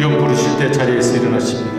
성경 부르실 때 자리에서 일어나십니다.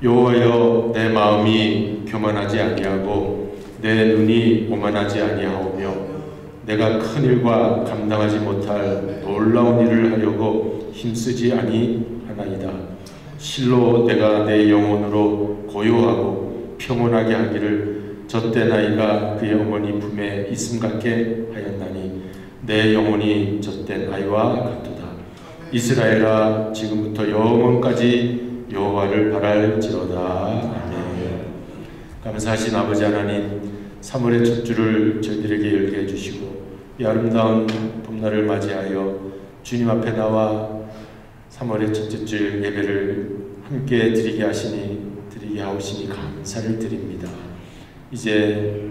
여호와여, 내 마음이 교만하지 아니하고 내 눈이 오만하지 아니하오며 내가 큰 일과 감당하지 못할 놀라운 일을 하려고 힘쓰지 아니하나이다. 실로 내가 내 영혼으로 고요하고 평온하게 하기를 젖된 아이가 그의 어머니 품에 있음 같게 하였나니 내 영혼이 젖된 아이와 같도다. 이스라엘아, 지금부터 영원까지 여호와를 바랄지로다. 아멘. 감사하신 아버지 하나님, 3월의 첫 주를 저희들에게 열게 해주시고 이 아름다운 봄날을 맞이하여 주님 앞에 나와 3월의 첫째 주 예배를 함께 드리게 하오시니 감사를 드립니다. 이제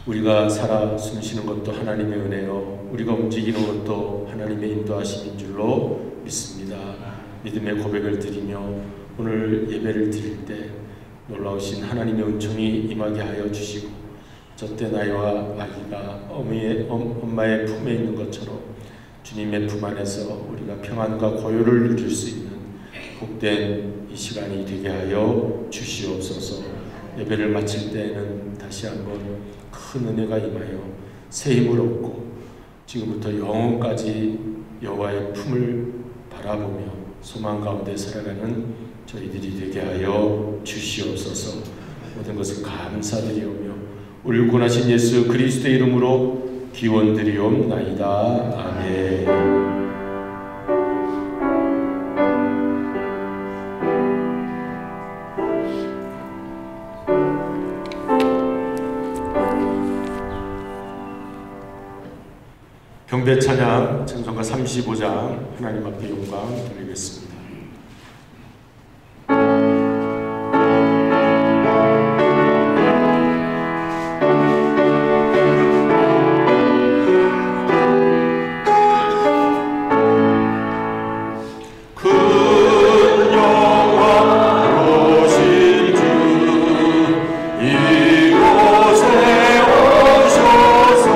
우리가 살아 숨쉬는 것도 하나님의 은혜요, 우리가 움직이는 것도 하나님의 인도하심인 줄로 믿습니다. 믿음의 고백을 드리며 오늘 예배를 드릴 때 놀라우신 하나님의 은총이 임하게 하여 주시고 젖된 아이와 아기가 엄마의 품에 있는 것처럼 주님의 품 안에서 우리가 평안과 고요를 누릴 수 있는 복된 이 시간이 되게 하여 주시옵소서. 예배를 마칠 때에는 다시 한번 큰 은혜가 임하여 새 힘을 얻고 지금부터 영원까지 여호와의 품을 바라보며 소망 가운데 살아가는 저희들이 되게 하여 주시옵소서. 모든 것을 감사드리오며 우리를 구원하신 예수 그리스도의 이름으로 기원드리옵나이다. 아멘. 경배 찬양 찬송가 35장 하나님 앞에 영광 드리겠습니다. 이곳에 오셔서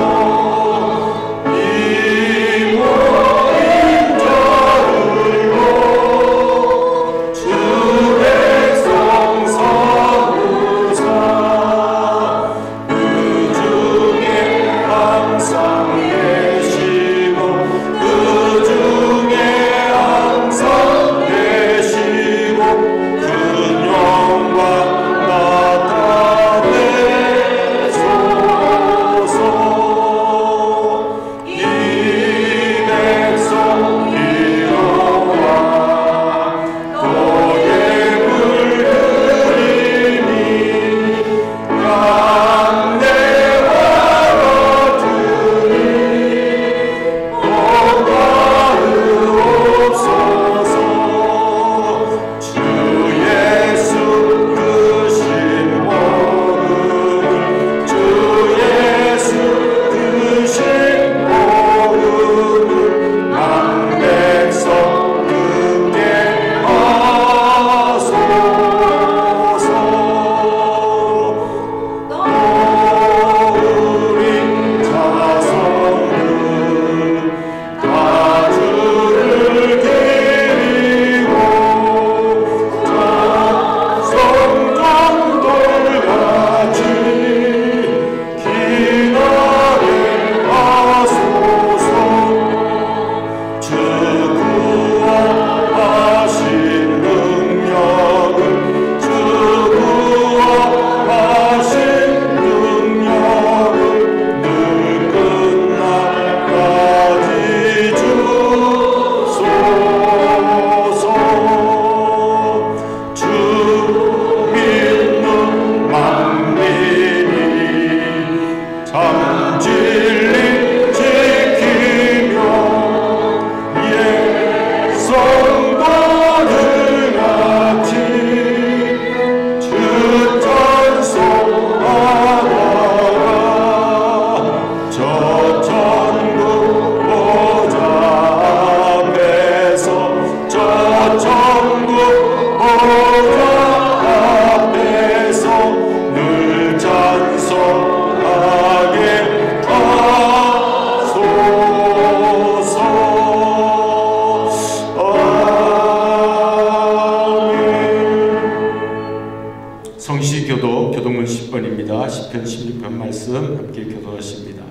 나옵니다. 시편 16편 말씀 함께 교도하십니다.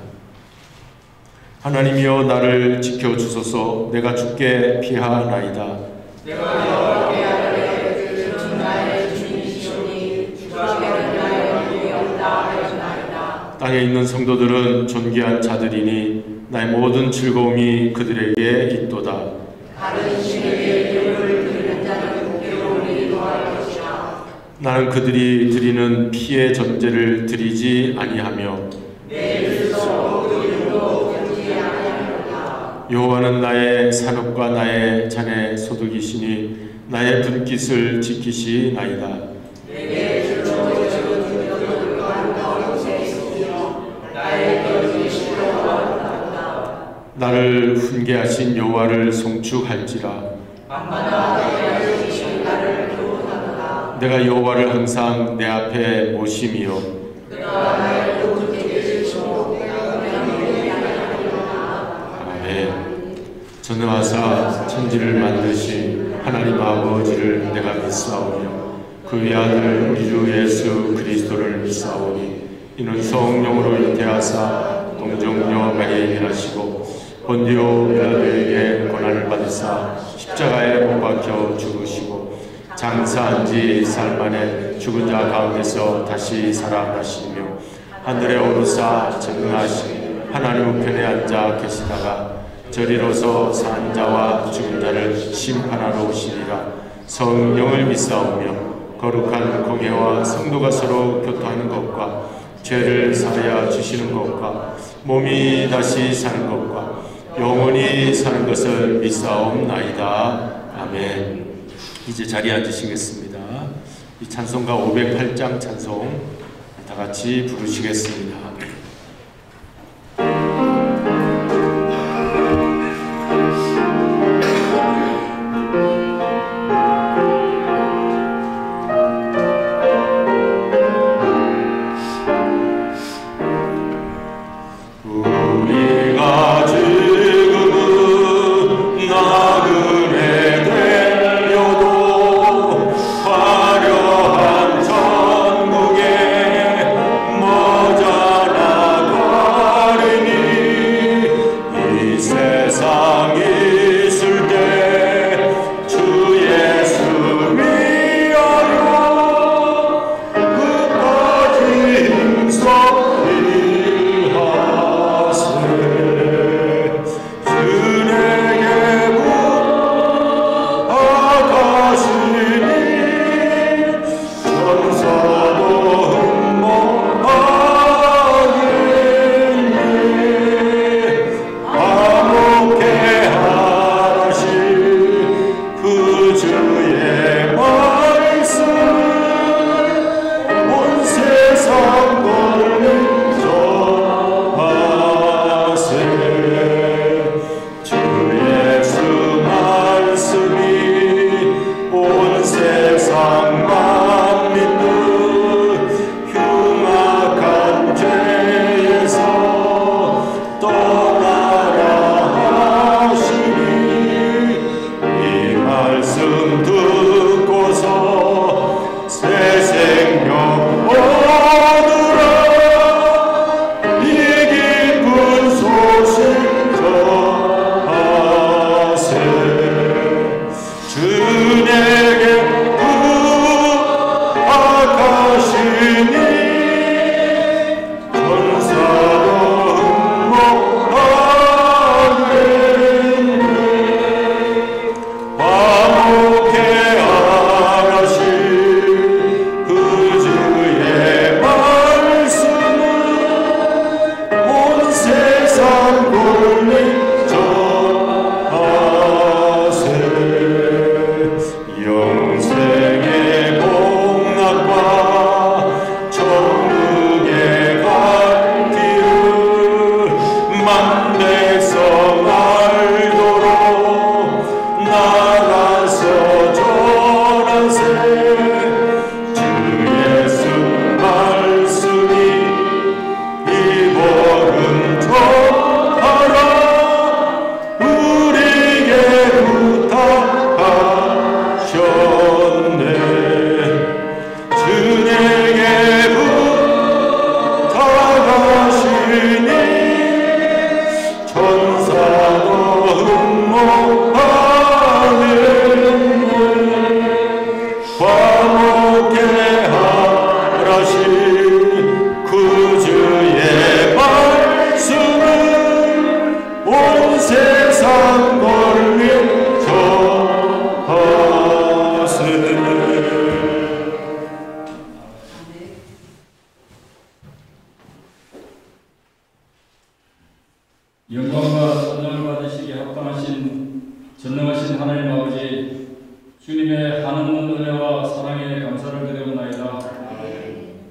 하나님이여 나를 지켜주소서. 내가 주께 피하나이다. 내가 여호와께 아뢰되 주는 나의 주님이시오니 주께는 나의 영이 없다 하였나이다. 땅에 있는 성도들은 존귀한 자들이니 나의 모든 즐거움이 그들에게 있도다. 다른 신에게 예물을 드리는 자는 괴로움이 더할 것이라. 나는 그들이 드리는 피의 전제를 드리지 아니하며 내 일도 그 이름도 견지 아니하리로다. 여호와는 나의 산업과 나의 잔의 소득이시니 나의 분깃을 지키시나이다. 내게 줄로 주는 것들과 한가운 곳에 있으며 나의 견지 시로하였다. 나를 훈계하신 여호와를 송축할지라. 밤마다 내 알려주신 나를 교훈하노라. 내가 여호와를 항상 내 앞에 모심이요 그가 나의 오른쪽에 계시고 내가 그를 아니하리로다. 아멘. 전능하사 천지를 만드신 하나님 아버지를 내가 믿사오며 그의 아들 우리 주 예수 그리스도를 믿사오니 이는 성령으로 잉태하사 동정녀 마리아에 일하시고 본디오 빌라도에게 고난을 받으사 십자가에 못 박혀 죽으시고 장사한 지 살 만에 죽은 자 가운데서 다시 살아나시며 하늘에 오르사 전능하신 하나님 우편에 앉아 계시다가 저리로서 산 자와 죽은 자를 심판하러 오시리라. 성령을 믿사오며 거룩한 공회와 성도가 서로 교통하는 것과 죄를 사하여 주시는 것과 몸이 다시 사는 것과 영원히 사는 것을 믿사옵나이다. 아멘. 이제 자리에 앉으시겠습니다. 이 찬송가 508장 찬송 다 같이 부르시겠습니다. 아버지, 주님의 한없는 은혜와 사랑에 감사를 드려옵나이다.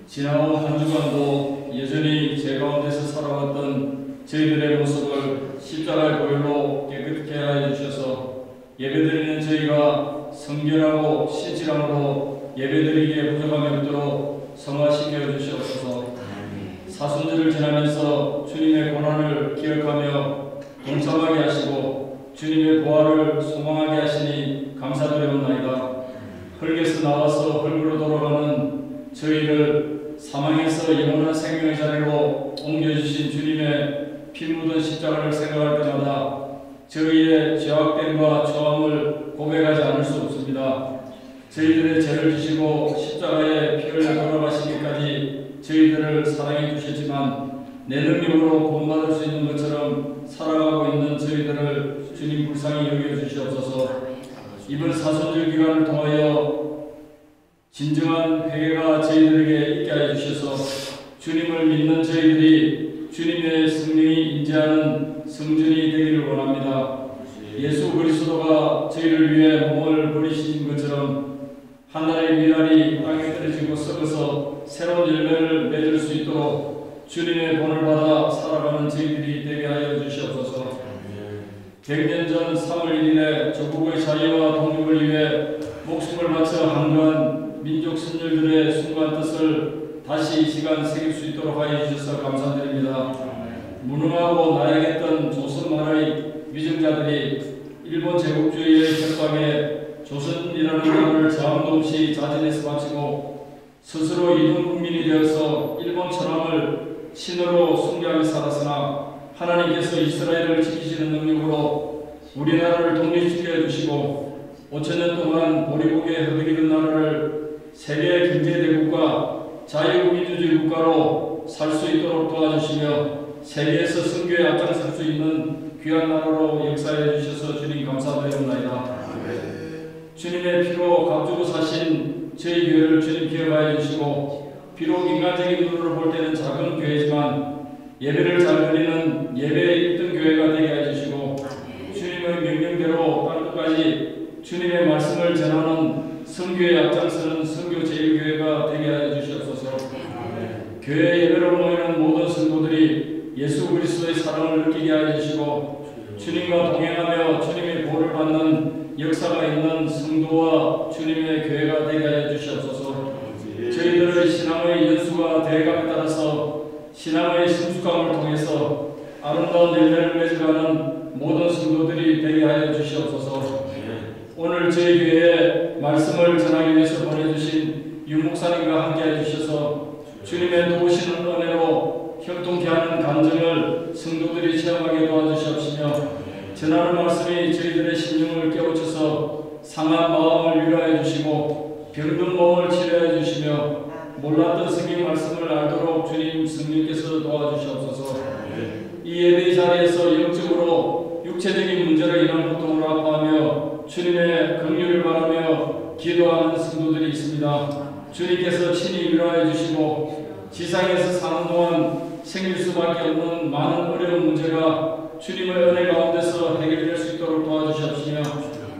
지나온 한 주간도 여전히 제 가운데서 살아왔던 저희들의 모습을 십자가의 보혈로 깨끗게 하여 주셔서 예배드리는 저희가 성결하고 신실함으로 예배드리기에 부족함이 없도록 성화시켜 주시옵소서. 사순절을 지나면서 주님의 고난을 기억하며 동참하게 하시고 주님의 부활을 소망하게 하시니 감사드려옵나이다. 흙에서 나와서 흙으로 돌아가는 저희를 사망에서 영원한 생명의 자리로 옮겨주신 주님의 피 묻은 십자가를 생각할 때마다 저희의 죄악됨과 초함을 고백하지 않을 수 없습니다. 저희들의 죄를 지시고 십자가에 피 흘려 돌아가시기까지 저희들을 사랑해 주셨지만 내 능력으로 구원받을 수 있는 것처럼 살아가고 있는 저희들을 주님 불쌍히 여겨주시옵소서. 이번 사순절 기간을 통하여 진정한 회개가 저희들에게 있게 하여 주셔서 주님을 믿는 저희들이 주님의 성령이 임재하는 성전이 되기를 원합니다. 예수 그리스도가 저희를 위해 몸을 버리신 것처럼 하늘의 미랄이 땅에 떨어지고 썩어서 새로운 열매를 맺을 수 있도록 주님의 본을 받아 살아가는 저희들이 되게 하여 주시옵소서. 100년 전 3월 1일에 조국의 자유와 독립을 위해 목숨을 바쳐 항거한 민족 선열들의 순간 뜻을 다시 이 시간 새길 수 있도록 하여 주셔서 감사드립니다. 무능하고 나약했던 조선만의 위정자들이 일본 제국주의의 협박에 조선이라는 나라를 저항도 없이 자진해서 바치고 스스로 이동 국민이 되어서 일본 천황을 신으로 숭배하며 살았으나 하나님께서 이스라엘을 지키시는 능력으로 우리나라를 독립시켜 주시고 5천년 동안 보리국에 허덕이던 나라를 세계 경제대국과 자유민주주의 국가로 살 수 있도록 도와주시며 세계에서 선교에 앞장설 수 있는 귀한 나라로 역사해 주셔서 주님 감사드립니다. 주님의 피로 값주고 사신 저희 교회를 주님 기억하여 주시고 비록 인간적인 눈으로 볼 때는 작은 교회지만 예배를 잘 드리는 예배의 1등 교회가 되게 해 주시고 주님의 명령대로 땅끝까지 주님의 말씀을 전하는 선교에 앞장서는 선교 제1교회가 되게 하여 주시옵소서. 교회 예배로 모이는 모든 성도들이 예수 그리스도의 사랑을 느끼게 하여 주시고 주님과 동행하며 주님의 보호를 받는 역사가 있는 성도와 주님의 교회가 되게 하여 주시옵소서. 저희들의 신앙의 연수가 대감에 따라서 신앙의 성숙함을 통해서 아름다운 열매를 맺어가는 모든 성도들이 되게 하여 주시옵소서. 오늘 저희 교회에 말씀을 전하기 위해서 보내주신 유 목사님과 함께 해주셔서 주님의 도우시는 은혜로 형통케 하는 감정을 성도들이 체험하게 도와주시옵시며 전하는 말씀이 저희들의 심령을 깨우쳐서 상한 마음을 위로해 주시고 병든 몸을 치료해 주시며 몰랐던 성경 말씀을 알도록 주님 성령께서 도와주시옵소서. 이 예배 자리에서 영적으로 육체적인 문제로 인한 고통을 아파하며 주님의 긍휼을 바라며 기도하는 성도들이 있습니다. 주님께서 친히 위로해 주시고 지상에서 사는 동안 생길 수밖에 없는 많은 어려운 문제가 주님의 은혜 가운데서 해결될 수 있도록 도와주시옵시며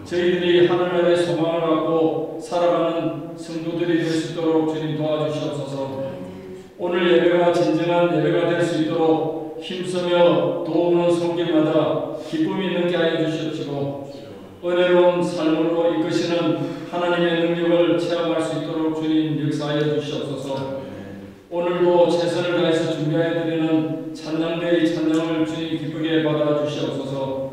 저희들이 하늘나라의 소망을 갖고 살아가는 성도들이 될 수 있도록 주님 도와주시옵소서. 오늘 예배가 진정한 예배가 될 수 있도록 힘쓰며 도우는 손길마다 기쁨이 넘게 하여 주시옵시고 은혜로운 삶으로 이끄시는 하나님의 능력을 체험할 수 있도록 주님 역사하여 주시옵소서. 오늘도 최선을 다해서 준비해드리는 찬양대의 찬양을 주님 기쁘게 받아주시옵소서.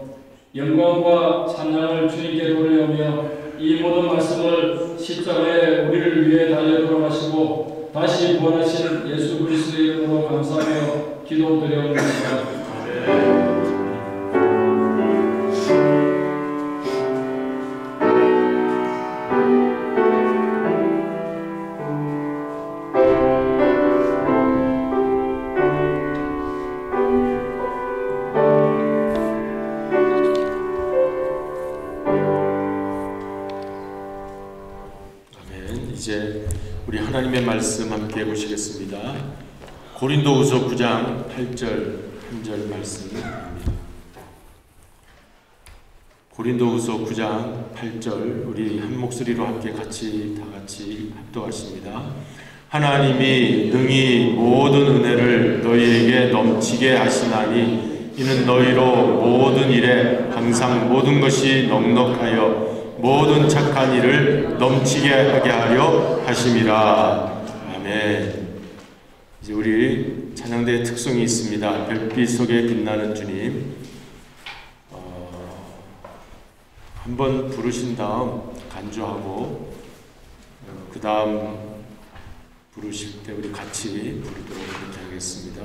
영광과 찬양을 주님께 돌려오며 이 모든 말씀을 십자가에 우리를 위해 달려 돌아가시고 다시 부활하신 예수 그리스도의 이름으로 감사하며 기도드려옵니다. 이제 우리 하나님의 말씀 함께 보시겠습니다. 고린도후서 9장 8절 1절 말씀입니다. 고린도후서 9장 8절 우리 한 목소리로 함께 다 같이 합독하십니다. 하나님이 능히 모든 은혜를 너희에게 넘치게 하시나니 이는 너희로 모든 일에 항상 모든 것이 넉넉하여 모든 착한 일을 넘치게 하게 하려 하심이라. 아멘. 이제 우리 찬양대의 특성이 있습니다. 별빛 속에 빛나는 주님. 한번 부르신 다음 간주하고 그 다음 부르실 때 우리 같이 부르도록 그렇게 하겠습니다.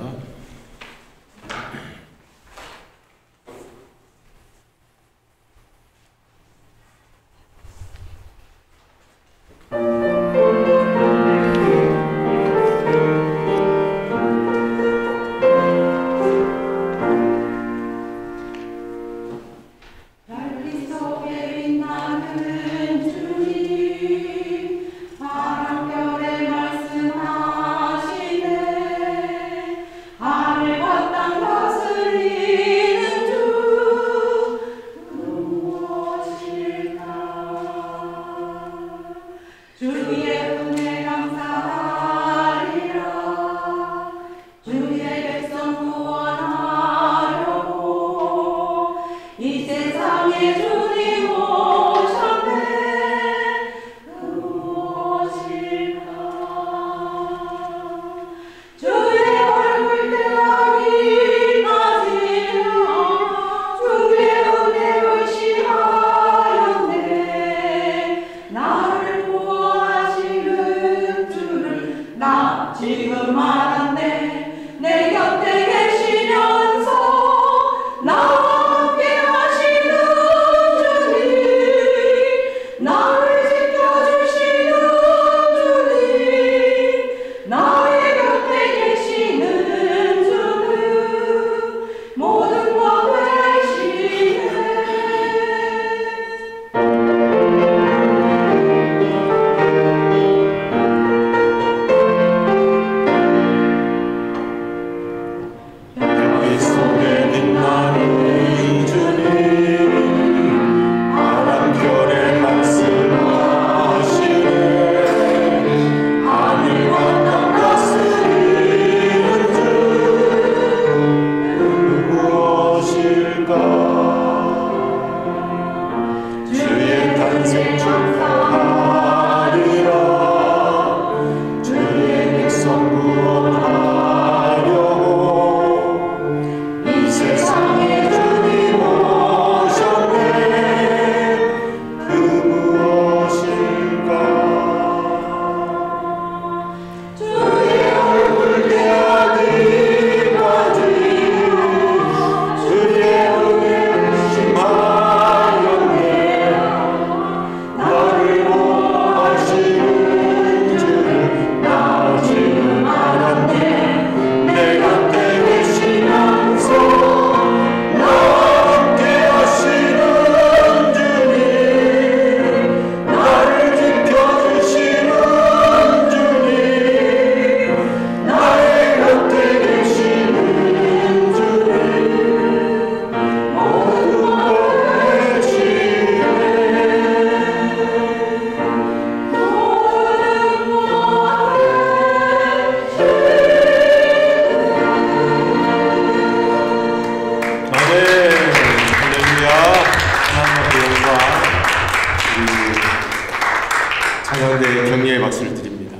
찬양대에 격려의 박수를 드립니다.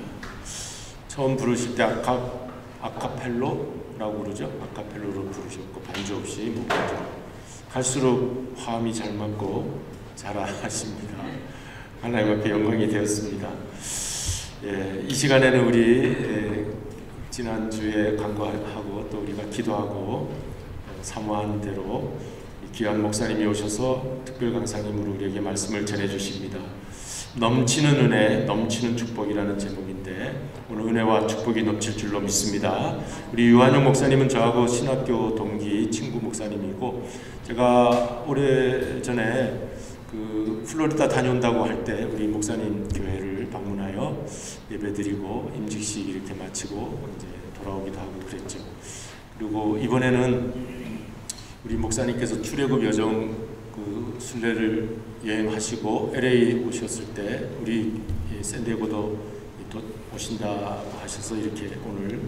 처음 부르실 때 아카펠로라고 그러죠. 아카펠로로 부르셨고 반주 없이 무반주로 갈수록 화음이 잘 맞고 잘하십니다. 하나님 앞에 영광이 되었습니다. 이 시간에는 우리 지난주에 간구하고 또 우리가 기도하고 사모한 대로 귀한 목사님이 오셔서 특별 강사님으로 우리에게 말씀을 전해주십니다. 넘치는 은혜, 넘치는 축복이라는 제목인데 오늘 은혜와 축복이 넘칠 줄로 믿습니다. 우리 유한영 목사님은 저하고 신학교 동기 친구 목사님이고, 제가 오래전에 플로리다 다녀온다고 할 때 우리 목사님 교회를 방문하여 예배드리고 임직식 이렇게 마치고 이제 돌아오기도 하고 그랬죠. 그리고 이번에는 우리 목사님께서 출애굽 여정 그 순례를 여행하시고 LA 오셨을 때 우리 샌디에고도 또 오신다 하셔서 이렇게 오늘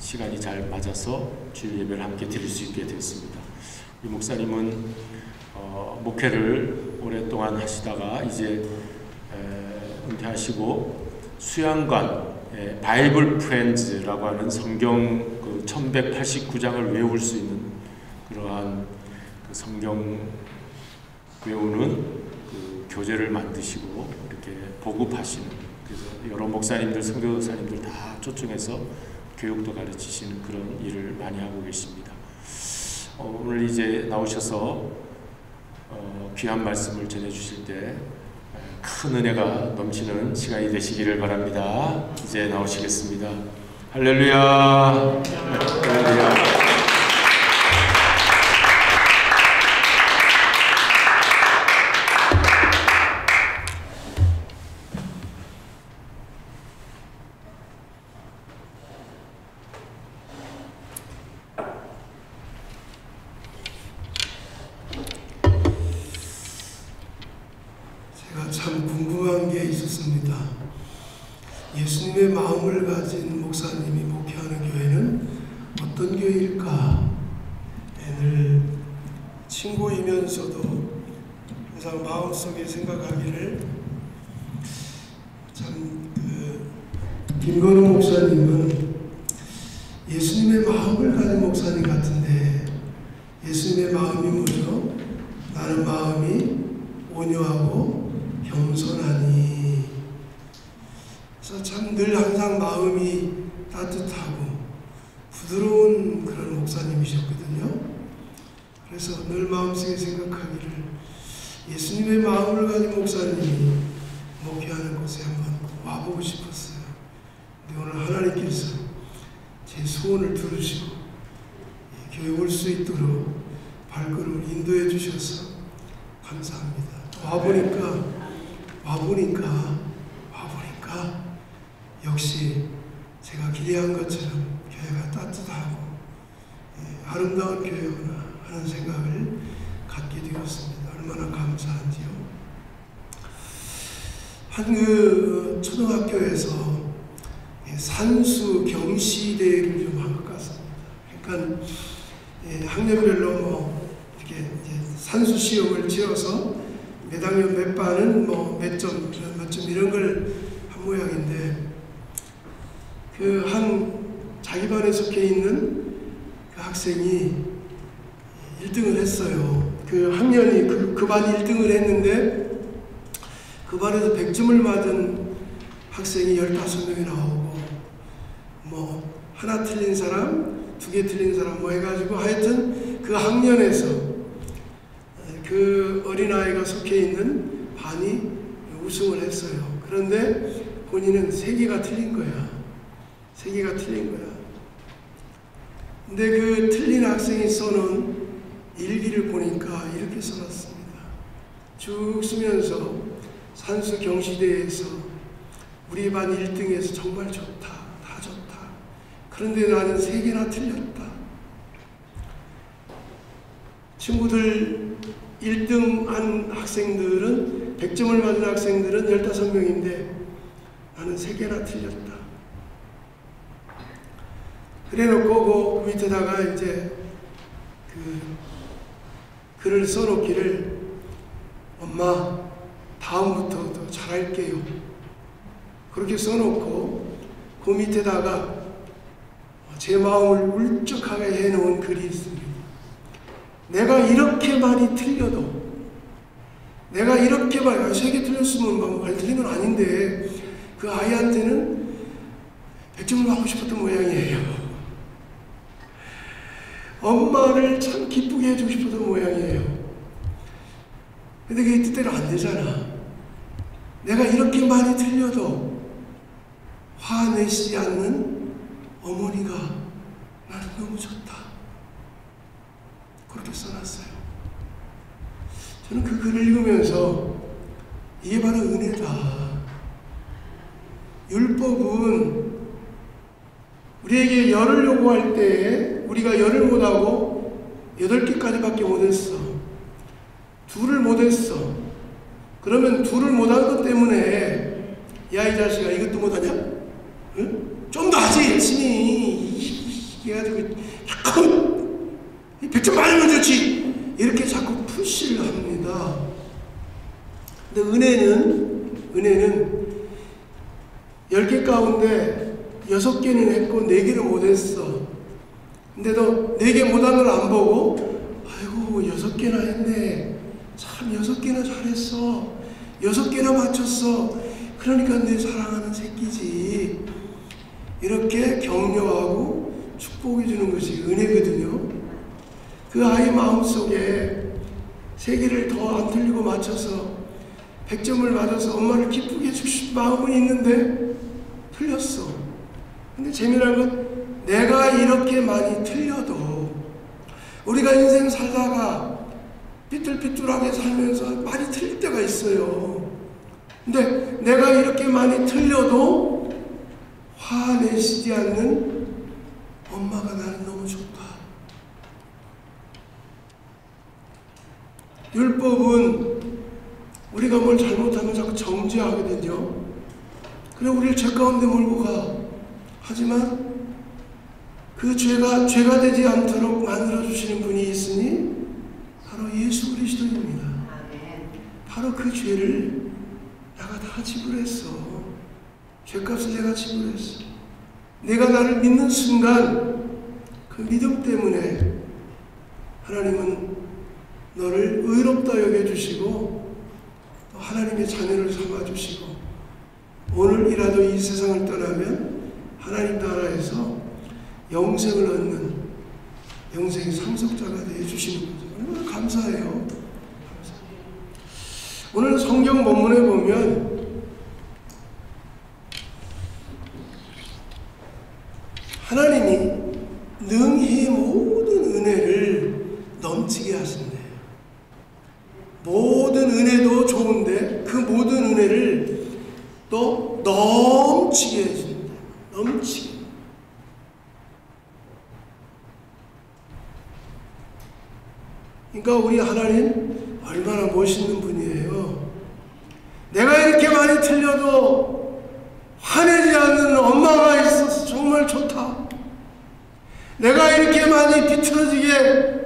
시간이 잘 맞아서 주일 예배를 함께 드릴 수 있게 됐습니다. 우리 목사님은 목회를 오랫동안 하시다가 이제 은퇴하시고 수양관 바이블 프렌즈라고 하는 성경 그 1189장을 외울 수 있는 그러한 그 성경 외우는 그 교재를 만드시고 이렇게 보급하시는, 그래서 여러 목사님들, 선교사님들 다 초청해서 교육도 가르치시는 그런 일을 많이 하고 계십니다. 오늘 이제 나오셔서 귀한 말씀을 전해주실 때 큰 은혜가 넘치는 시간이 되시기를 바랍니다. 이제 나오시겠습니다. 할렐루야. 할렐루야. 참 궁금한 게 있었습니다. 예수님의 마음을 가진 목사님이 목회하는 교회는 어떤 교회일까? 늘 친구이면서도 항상 마음속에 생각하기를, 참 김건우 목사님은 예수님의 마음을 가진 목사님 같은데, 예수님의 마음이 뭐죠? 나는 마음이 온유하고 겸손하니. 그래서 참 늘 항상 마음이 따뜻하고 부드러운 그런 목사님이셨거든요. 그래서 늘 마음속에 생각하기를, 예수님의 마음을 가진 목사님이 목회하는 곳에 한번 와보고 싶었어요. 근데 오늘 하나님께서 제 소원을 들으시고 교회 올 수 있도록 발걸음을 인도해 주셔서 감사합니다. 와보니까 역시 제가 기대한 것처럼 교회가 따뜻하고 아름다운 교회구나 하는 생각을 갖게 되었습니다. 얼마나 감사한지요. 한 초등학교에서 산수 경시대회를 좀 한 것 같습니다. 그러니까 학년별로 이렇게 산수 시험을 치러서 몇 학년 몇 반은 몇 점 이런 걸 한 모양인데, 자기 반에 속해 있는 그 학생이 1등을 했어요. 그 학년이 그 반 1등을 했는데, 그 반에서 100점을 맞은 학생이 15명이 나오고, 하나 틀린 사람, 2개 틀린 사람 해가지고 하여튼 그 학년에서 그 어린아이가 속해 있는 반이 우승을 했어요. 그런데 본인은 3개가 틀린 거야. 3개가 틀린 거야. 근데 그 틀린 학생이 써놓은 일기를 보니까 이렇게 써놨습니다. 쭉 쓰면서 산수 경시대회에서 우리 반 1등에서 정말 좋다. 다 좋다. 그런데 나는 3개나 틀렸다. 친구들 1등 한 학생들은, 100점을 맞은 학생들은 15명인데 나는 3개나 틀렸다. 그래 놓고 그 밑에다가 이제 글을 써놓기를, 엄마 다음부터 더 잘할게요. 그렇게 써놓고 그 밑에다가 제 마음을 울적하게 해놓은 글이 있습니다. 내가 이렇게 많이 틀려도, 내가 이렇게 많이 3개 틀렸으면 많이 틀린 건 아닌데 그 아이한테는 100점을 받고 싶었던 모양이에요. 엄마를 참 기쁘게 해주고 싶었던 모양이에요. 근데 그게 뜻대로 안 되잖아. 내가 이렇게 많이 틀려도 화내시지 않는 어머니가 나는 너무 좋다. 그렇게 써놨어요. 저는 그 글을 읽으면서 이게 바로 은혜다. 율법은 우리에게 열을 요구할 때, 8개까지밖에 못했어. 둘을 못했어. 그러면 둘을 못한 것 때문에 야 이 자식아 이것도 못하냐? 응? 좀 더 하지 열심히 해가지고 약간 100점 많으면 좋지 이렇게 자꾸 푸시를 합니다. 근데 은혜는 10개 가운데 6개는 했고 4개는 못했어. 근데도 4개 못한 걸 안 보고 아이고 6개나 했네. 참 6개나 잘했어. 6개나 맞췄어. 그러니까 내 사랑하는 새끼지. 이렇게 격려하고 축복해 주는 것이 은혜거든요. 그 아이 마음속에 3개를 더 안 틀리고 맞춰서 100점을 맞아서 엄마를 기쁘게 해주고 싶은 마음은 있는데 틀렸어. 근데 재미난 건 내가 이렇게 많이 틀려도 우리가 인생 살다가 삐뚤삐뚤하게 살면서 많이 틀릴 때가 있어요. 근데 내가 이렇게 많이 틀려도 화내시지 않는 엄마가 나는 너무 좋다. 율법은 우리가 뭘 잘못하면 자꾸 정죄하거든요. 그래 우리를 죄 가운데 몰고 가. 하지만 그 죄가 되지 않도록 만들어주시는 분이 있으니 바로 예수 그리스도입니다. 바로 그 죄를 내가 다 지불했어. 죄값을 내가 지불했어. 내가 나를 믿는 순간 그 믿음 때문에 하나님은 너를 의롭다 여겨주시고 또 하나님의 자녀를 삼아주시고 오늘이라도 이 세상을 떠나면 하나님 나라에서 영생을 얻는 영생의 상속자가 되어주시는 거죠. 얼마나 감사해요. 오늘 성경 본문에 보면 하나님이 능히 모든 은혜를 넘치게 하신대요. 모든 은혜도 좋은데 그 모든 은혜를 또 넘치게 해준다. 넘치게. 그러니까 우리 하나님 얼마나 멋있는 분이에요. 내가 이렇게 많이 틀려도 화내지 않는 엄마가 있어서 정말 좋다. 내가 이렇게 많이 비틀어지게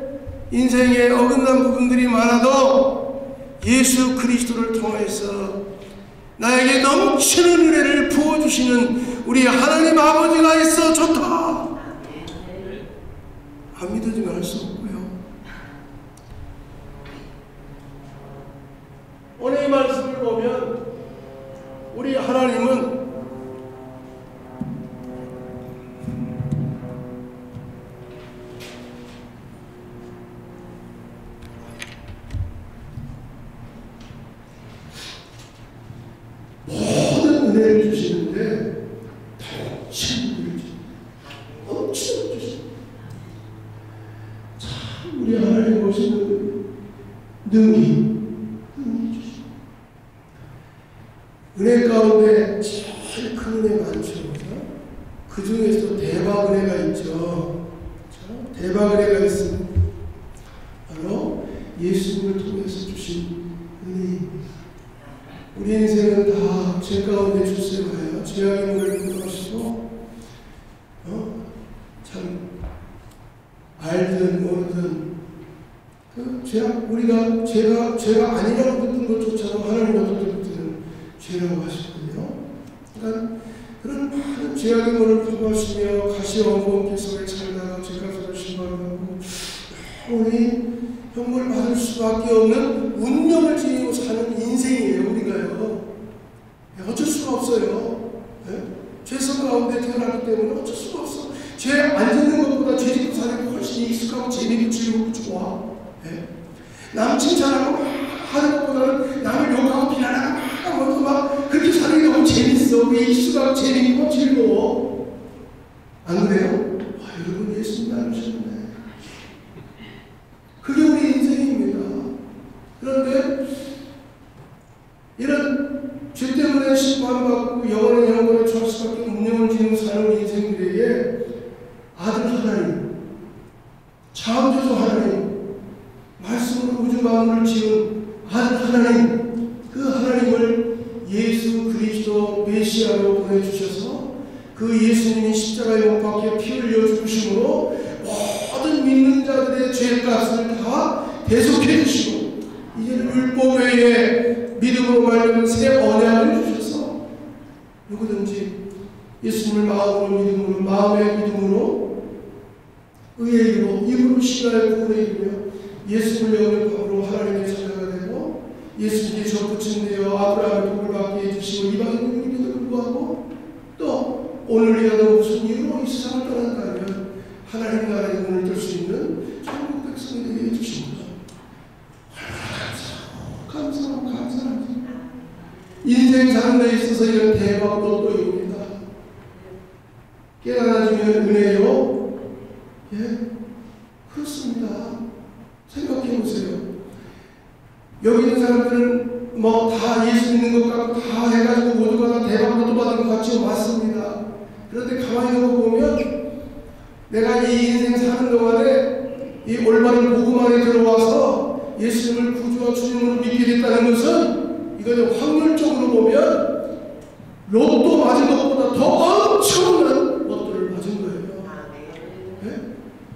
인생에 어긋난 부분들이 많아도 예수 그리스도를 통해서 나에게 넘치는 은혜를 부어주시는 우리 하나님 아버지가 있어 좋다. 안 믿어지면 할 수 없고요. 오늘 이 말씀을 보면 우리 하나님은 모든 은혜를 주시는데 넘치는 은혜를 주십니다. 넘치는 은혜를 주십니다. 참 우리 하나님 보시는 능히 주십니다. 은혜 가운데 제일 큰 은혜 많죠. 그 중에서도 대박 은혜가 있죠. 대박 은혜가 있습니다. 바로 예수님을 통해서 주신 은혜입니다. 우리 인생은 다 죄 가운데 출생하여 죄악의 문을 끊어가시고 참 알든 모르든 그 죄악 우리가 죄가 아니라고 듣는 것조차도 하나님 어떤 때는 죄라고 하시거든요. 그러니까 그런 많은 죄악의 문을 품으시며 가시원공 속에 살다가 죄값으로 신발하고 영원히 형벌 받을 수밖에 없는 운명을 지니고 사는 인생이에요. 우리가요. 어쩔 수가 없어요. 네? 죄성 가운데 태어나기 때문에 어쩔 수가 없어. 죄 안 짓는 것보다 죄 짓고 사는 게 훨씬 익숙하고 재미있고 즐겁고 좋아. 네? 남 칭찬하고 막 하는 것보다는 남을 욕하고 비난하고 막 그렇게 사는 게 너무 재밌어. 왜 익숙하고 재미있고 즐거워. 안 그래요? 여러분 예수님 닮으셨네. 그게 우리 인생입니다. 그런데 이런 죄 때문에 심판받고 영원한 영혼에 처할 수밖에 운명을 지니고 사는 인생들에게 아들 하나님, 창조주 하나님, 말씀으로 우주 만물을 지은 메시아로 보내주셔서 그 예수님이 십자가에 못 박혀 피 흘려 죽으심으로 모든 믿는 자들의 죄값을 다 대속해 주시고 이제는 율법 외에 믿음으로 말미암은 새 언약을 주셔서 누구든지 예수님을 마음으로 믿음으로 마음의 믿음으로 의의 이름으로 입으로 신뢰하여 구원의 이르며 예수님을 영접함으로 하나님의 자녀가 되고 예수님께 접붙임되어 아브라함의 복을 받게 해주시고 이방인의 믿음을 구하고 또 오늘이라도 무슨 이유로 이 세상을 떠난다면 하나님 나라의 문을 열 수 있는 천국 백성이 되게 해주십니다. 감사합니다. 인생 사는 데 있어서 이런 대박 로또입니다. 깨달아지면 은혜요? 예? 그렇습니다. 생각해보세요. 여기 있는 사람들은 뭐 다 예수 믿는 것 같고 다 해가지고 모두가 다 대박 로또 받은 것 같죠? 맞습니다. 그런데 가만히 놓고 보면 내가 이 인생 사는 동안에 이 올바른 복음 안에 들어와서 예수님을 구주와 주님으로 믿게 됐다는 것은 이거는 확률적으로 보면 로또 맞은 것보다 더 엄청난 로또를 맞은 거예요. 예?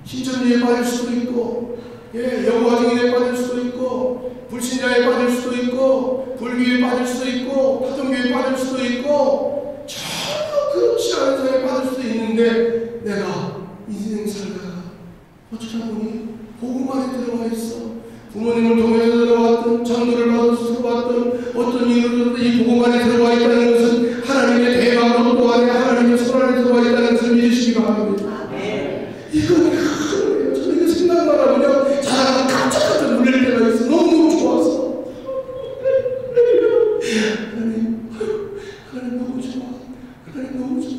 신천지에 빠질 수도 있고 여고화증인에 빠질 수도 있고 불신자에 빠질 수도 있고 불교에 빠질 수도 있고 타종교에 빠질 수도 있고 전혀 그렇지 않은 사람에 빠질 수도 있는데 내가 인생 살다가 어쩌다 보니 복음 안에 들어와 있어. 부모님을 통해서 들어왔던 전도를 받아서 들어왔던 어떤 이유로 이 복음 안에 들어와 있다는 것은 하나님의 대박 로또 안에 하나님의 손 안에 들어와 있다는 것을 믿으시기 바랍니다. 이건 큰 저는 이거 생각만 하면요 자다가 깜짝깜짝 놀랄 때가 있어. 너무너무 좋아서 하나님 너무 좋아. 하나님 너무 좋아.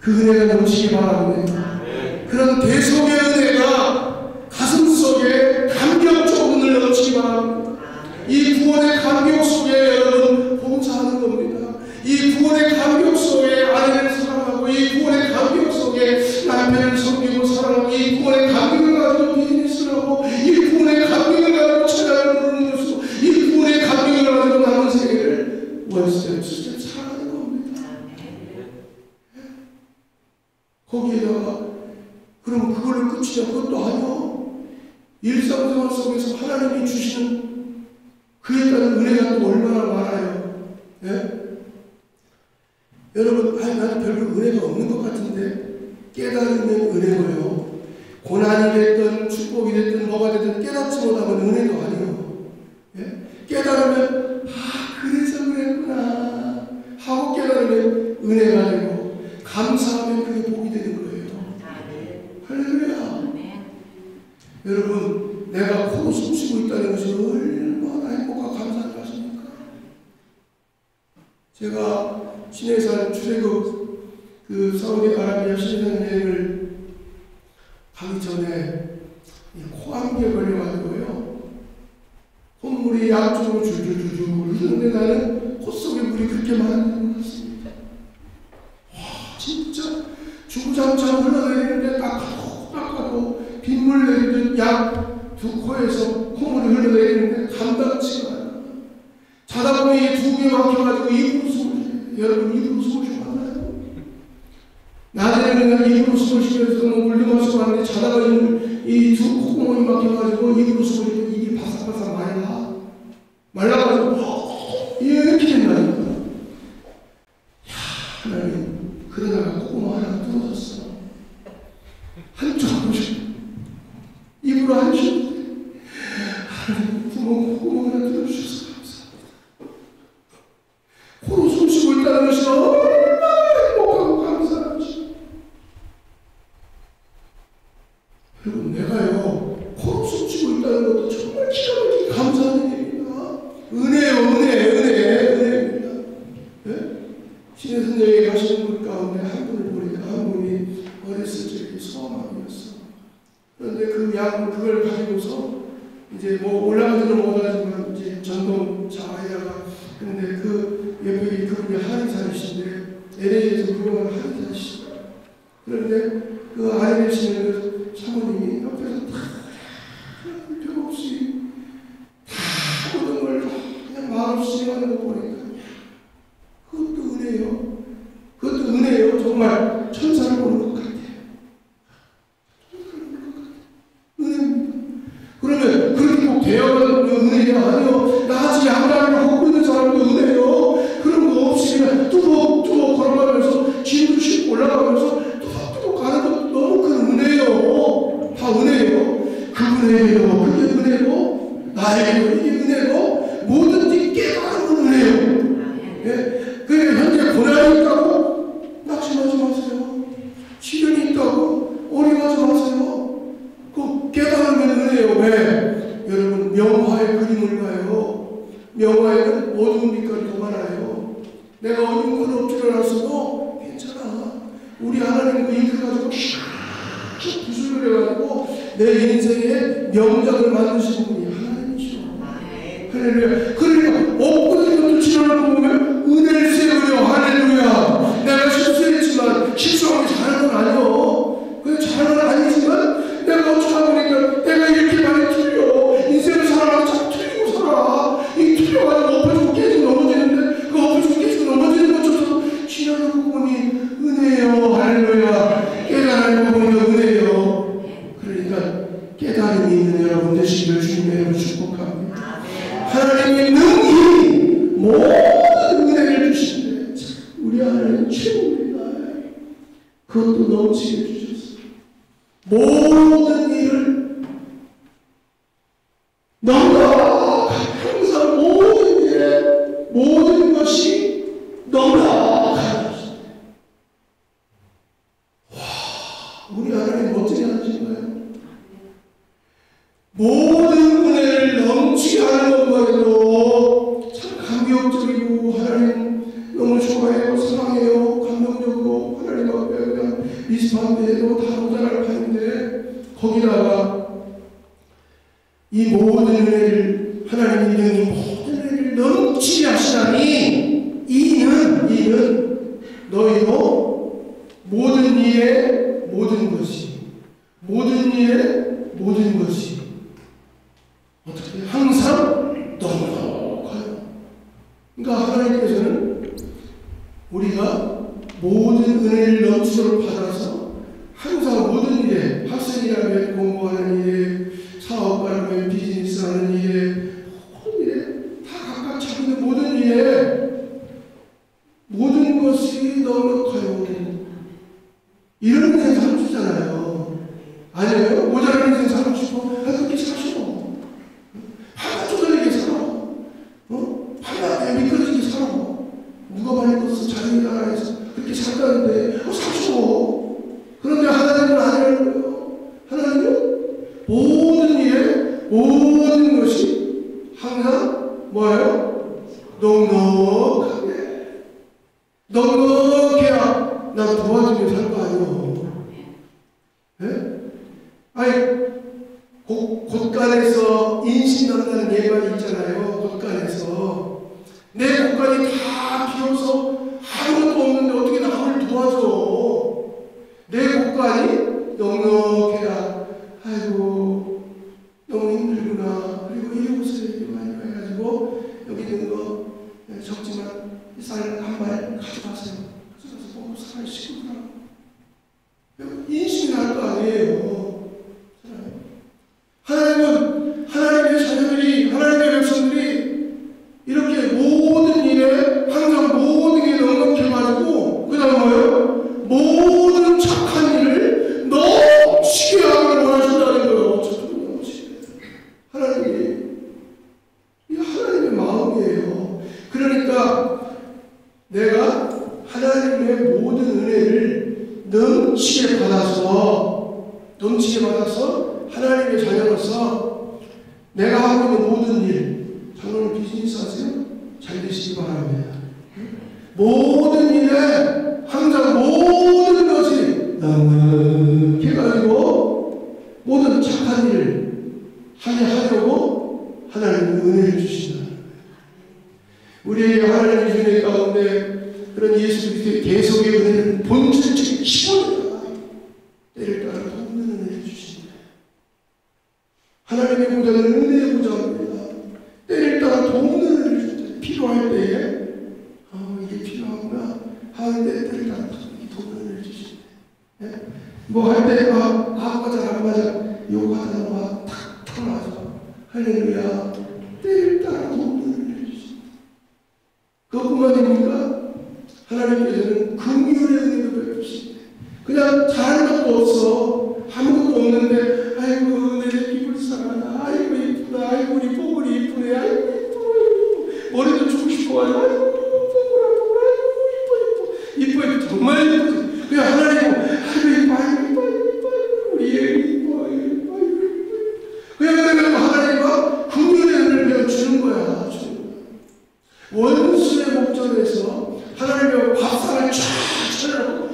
그 은혜가 넘치기 바랍니다. 그런 대속의 은혜가 가슴 속에 감격적으로 넘치기 바랍니다. 이 구원의 감격 속에 여러분 봉사하는 겁니다. 이 구원의 감격 속에 아내를 사랑하고 이 구원의 감격 속에 남편을 섬기고 사랑하고 이 구원의 감격을 가지고 비즈니스를 하고 이 구원의 감격을 가지고 찬양을 부르는 것으로 이 구원의 감격을 가지고 남은 세계를 원스텝 스텝 살아가는 겁니다. 거기에다가 그럼 그걸로 끝이냐? 그것도 아니요. 일상생활 속에서 하나님이 주시는 그에 따른 은혜가 또 얼마나 많아요. 예? 여러분, 나는 별로 은혜가 없는 것 같은데 깨달으면 은혜고요. 고난이 됐든 축복이 됐든 뭐가 됐든 깨닫지 못하면 은혜도 아니에요. 예? 깨달으면 그래서 그랬구나 하고 깨달으면 은혜가 되고 감사하면 그게 복이 되는 거예요. 할렐루야. 여러분, 내가 코로 숨쉬고 있다는 것이 얼마나 행복하고 감사한 것입니까? 제가 신해산 출애굽 그 사우디아라비아 신해산 여행을 가기 전에 코감기에 걸려가지고요. 콧물이 양쪽으로 줄줄줄줄 흐르는데 나는 콧속에 물이 그렇게 많은 것 같습니다. 와, 진짜 주구장창 흘러내리는데 닦아도 빗물 내리듯 약 두 코에서 콧물이 흘러내리는데 감당치가 않아요. 자다 보니 두 개 막혀가지고 입으로 숨을 쉬어요. 여러분 입으로 숨을 쉬어봤나요? 낮에는 그냥 입으로 숨을 쉬면서 물도 마시고 하는데 자다가 이 두 콧구멍이 막혀가지고 입으로 숨을 쉬면 입이 바삭바삭 말라가지고 이렇게 된다니까. 하나님, 그러다가 콧구멍 하나 뚫어졌어. 한쪽으로 입으로 안 쉬었는데 하나님 콧구멍 하나 뚫어주셔서 감사합니다. 코로 숨 쉬고 있다는 것이 얼마나 행복하고 감사한 것이. 여러분, 내가요 코로 숨 쉬고 있다는 것도 정말 기가 막히게 감사한 일입니다. 은혜입니다. 네? 신해산 여행에 가시는 분 가운데 한 분을 보니까 한 분이 어렸을 적에 소아마비였어. 그런데 그걸 가지고서 이제 뭐 올라가지는 못하지만 이제 전동차에다가 근데 그 옆에 그분이 한의사이신데 LA에서 유명한 한의사이시다. 그런데 그 아래 계시는 그 사모님이 옆에서 다 별 없이 다 모든 걸 그냥 말없이 하는 거 보니까 여호와에는 어두운 빛깔이 더 많아요. 내가 어두운 건 없지를 않았어도 괜찮아. 우리 하나님 그 잉크 가지고 구슬을 해가지고 내 인생의 명작을 만드신 분이 하나님이시오. 할렐루야. 그러니까 없거든 것도 지나고 보면 은혜를 세우려. 할렐루야. 내가 실수했지만 실수하고 잘한 건 아니오. 그냥 잘한 건 아니지만 내가 어쩌다 보니까 내가 이렇게 많이 틀려. 인생을 살아가면 참 틀리고 살아. 이 틀려가지고 엎어지고 깨지고 넘어지는데 그 엎어지고 깨지고 넘어지는 것조차도 지나고 보니 은혜예요. 할렐루야. 깨달은 거 보니까 은혜예요. 그러니까 깨달음이 있는 여러분 되시기를 주님의 이름으로 축복합니다. 하나님의 능히 모든 은혜를 주시는데 우리 하나님 최고입니다. 그것도 넘치게 주셨어요. 모든 일을 너무나 항상 모든 일에 모든 것이 너무나 가능하십니다. 우리 하나님 멋지게 하신 거예요. 모든 은혜를 넘치게 하는 것만 해도 참 감격적이고 하나님 너무 좋아해요. 사랑해요. 감동적이고 하나님 앞에 그냥 미스판데도 다 모자랄 판인데 거기다가 이 모든 은혜를 하나님이 능히 모든 은혜를 넘치게 하시다니 이는 너희도 모든 일에 모든 것이 어떻게 항상 넉넉하여. 그러니까 하나님께서는 우리가 모든 은혜를 넘치도록 받아서 항상 모든 일에 학생이라면 공부하는 일에 사업가라면 비즈니스하는 일에 모든 일에 다 각각 자기의 모든 일에 모든 것이 넉넉하여. 이런 인생 살고 싶잖아요. 아니에요? 모자란 인생 살고 싶어? 그렇게 사셔. 하나 쪼들리게 살아. 하나 미끄러지게 살아. 누가 많이 떴어? 자기 나라에서 그렇게 살다는데 사셔. 그런데 하나님은 아니라는 거예요. 하나님은 모든 일에 모든 것이 항상 뭐예요? 넉넉해야 나 도와주며 살 거 아니에요. 네? 아니 곳간에서 인신난다는 예반이 있잖아요. 곳간에서 내 곳간이 다 비어서 아무것도 없는데 어떻게 남을 도와줘. 내 곳간이 넉넉해야 아이고 너무 힘들구나. 그리고 이곳에 이렇게 많이 가가지고 여기 있는 거 적지만 쌀 한 말 가져가세요. 가져가서 먹고 쌀 씻고 살아. 인심이 날 거 아니에요. 하나님의 자녀들이, 하나님의 백성들이 이렇게 모든 일에 항상 모든 게 넉넉해가지고 그 다음 뭐예요? 모든 착한 일을 넘치게 하기를 원하신다는 거예요. 하나님이 이 하나님의 마음이에요. 그러니까 내가 하나님의 모든 은혜를 넘치게 받아서 하나님의 자녀로서 내가 하고 있는 모든 일, 장로님 비즈니스 하세요? 잘 되시기 바랍니다. 모든 일에 항상 모든 것이 해가지고 모든 착한 일을 하려고 하나님은 은혜를 주신다. 우리에게 하나님의 은혜 가운데 그런 예수 그리스도의 계속의 은혜는 본질적인 기본이다. 때를 따라 돕는 은혜를 주신다. 하나님의 보좌는 은혜의 보좌입니다. 때를 따라 돕는 은혜를 주신다. 필요할 때에 이게 필요하구나 하는데 때를 따라 돕는 은혜를 주신다. 네? 뭐 할 때 맞아 안 맞아 요거 하다가 막 탁 털어놔서 할렐루야 때를 따라 돕는 은혜를 주신다. 그것뿐만입니까? 하나님께서는 긍휼의 은혜도 베푸시네. 그냥 잘하는 것도 없어. 아무것도 없는데 아이고 내 새끼 불쌍하다. 아이고 이쁘다. 아이고 우리 뽀글이 이쁘네. 아이고 이뻐. 머리도 주고 싶어. 아이고 이뻐. 정말 이쁘지. 그냥 하나님 아이고 이뻐. 우리 애 이뻐. 그냥 내가 하나님과 긍휼의 은혜를 배워 주는 거야. 원수의 목전에서 하나님의 밥상을 쫙 차려놓고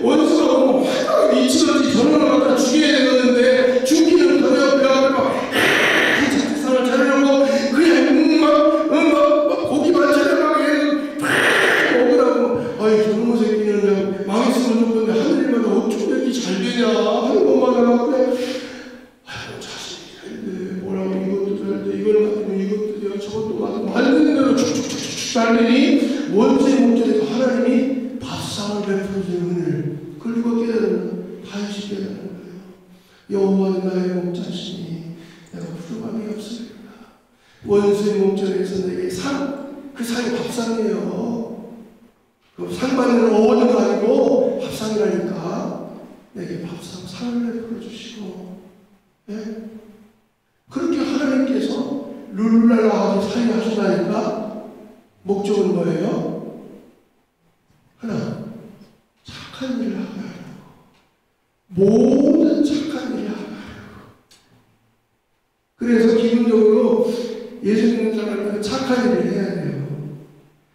원수가 보면 화가 미치든지 저놈을 갖다 죽여야 되는데 죽기는 그냥 그 앞에 막 밥상을 차려놓고 그냥 막 고기만 차려놓고 먹으라고. 아이 저놈의 새끼는 그냥 망했으면 좋겠는데 하늘마다 어쩜 이렇게 잘 되냐 하는 것만 하고 그냥 아이고 자식이 잘돼 뭐라고 이것도 잘돼 이걸 만들면 이것도 돼요 저것도 만드는 대로 쭉쭉쭉쭉 달리니 원수의 목전에서 하나님이 밥상을 베풀어주는 은혜를 그걸 누가 깨달으면 다시 깨달는 거예요. 여호와는 나의 목자시니 내가 부족함이 없으리라. 원수의 목전에서 내게 그 상이 밥상이에요. 그 상 받는 어원도 아니고 밥상이라니까 내게 밥상 상을 베풀어 주시고 예? 그렇게 하나님께서 룰루랄라하게 살게 하신다니까 목적은 뭐예요? 하나 착한 일을 하게 하려고 모든 착한 일을 하게 하려고. 그래서 기본적으로 예수 믿는 사람은 착한 일을 해야 돼요.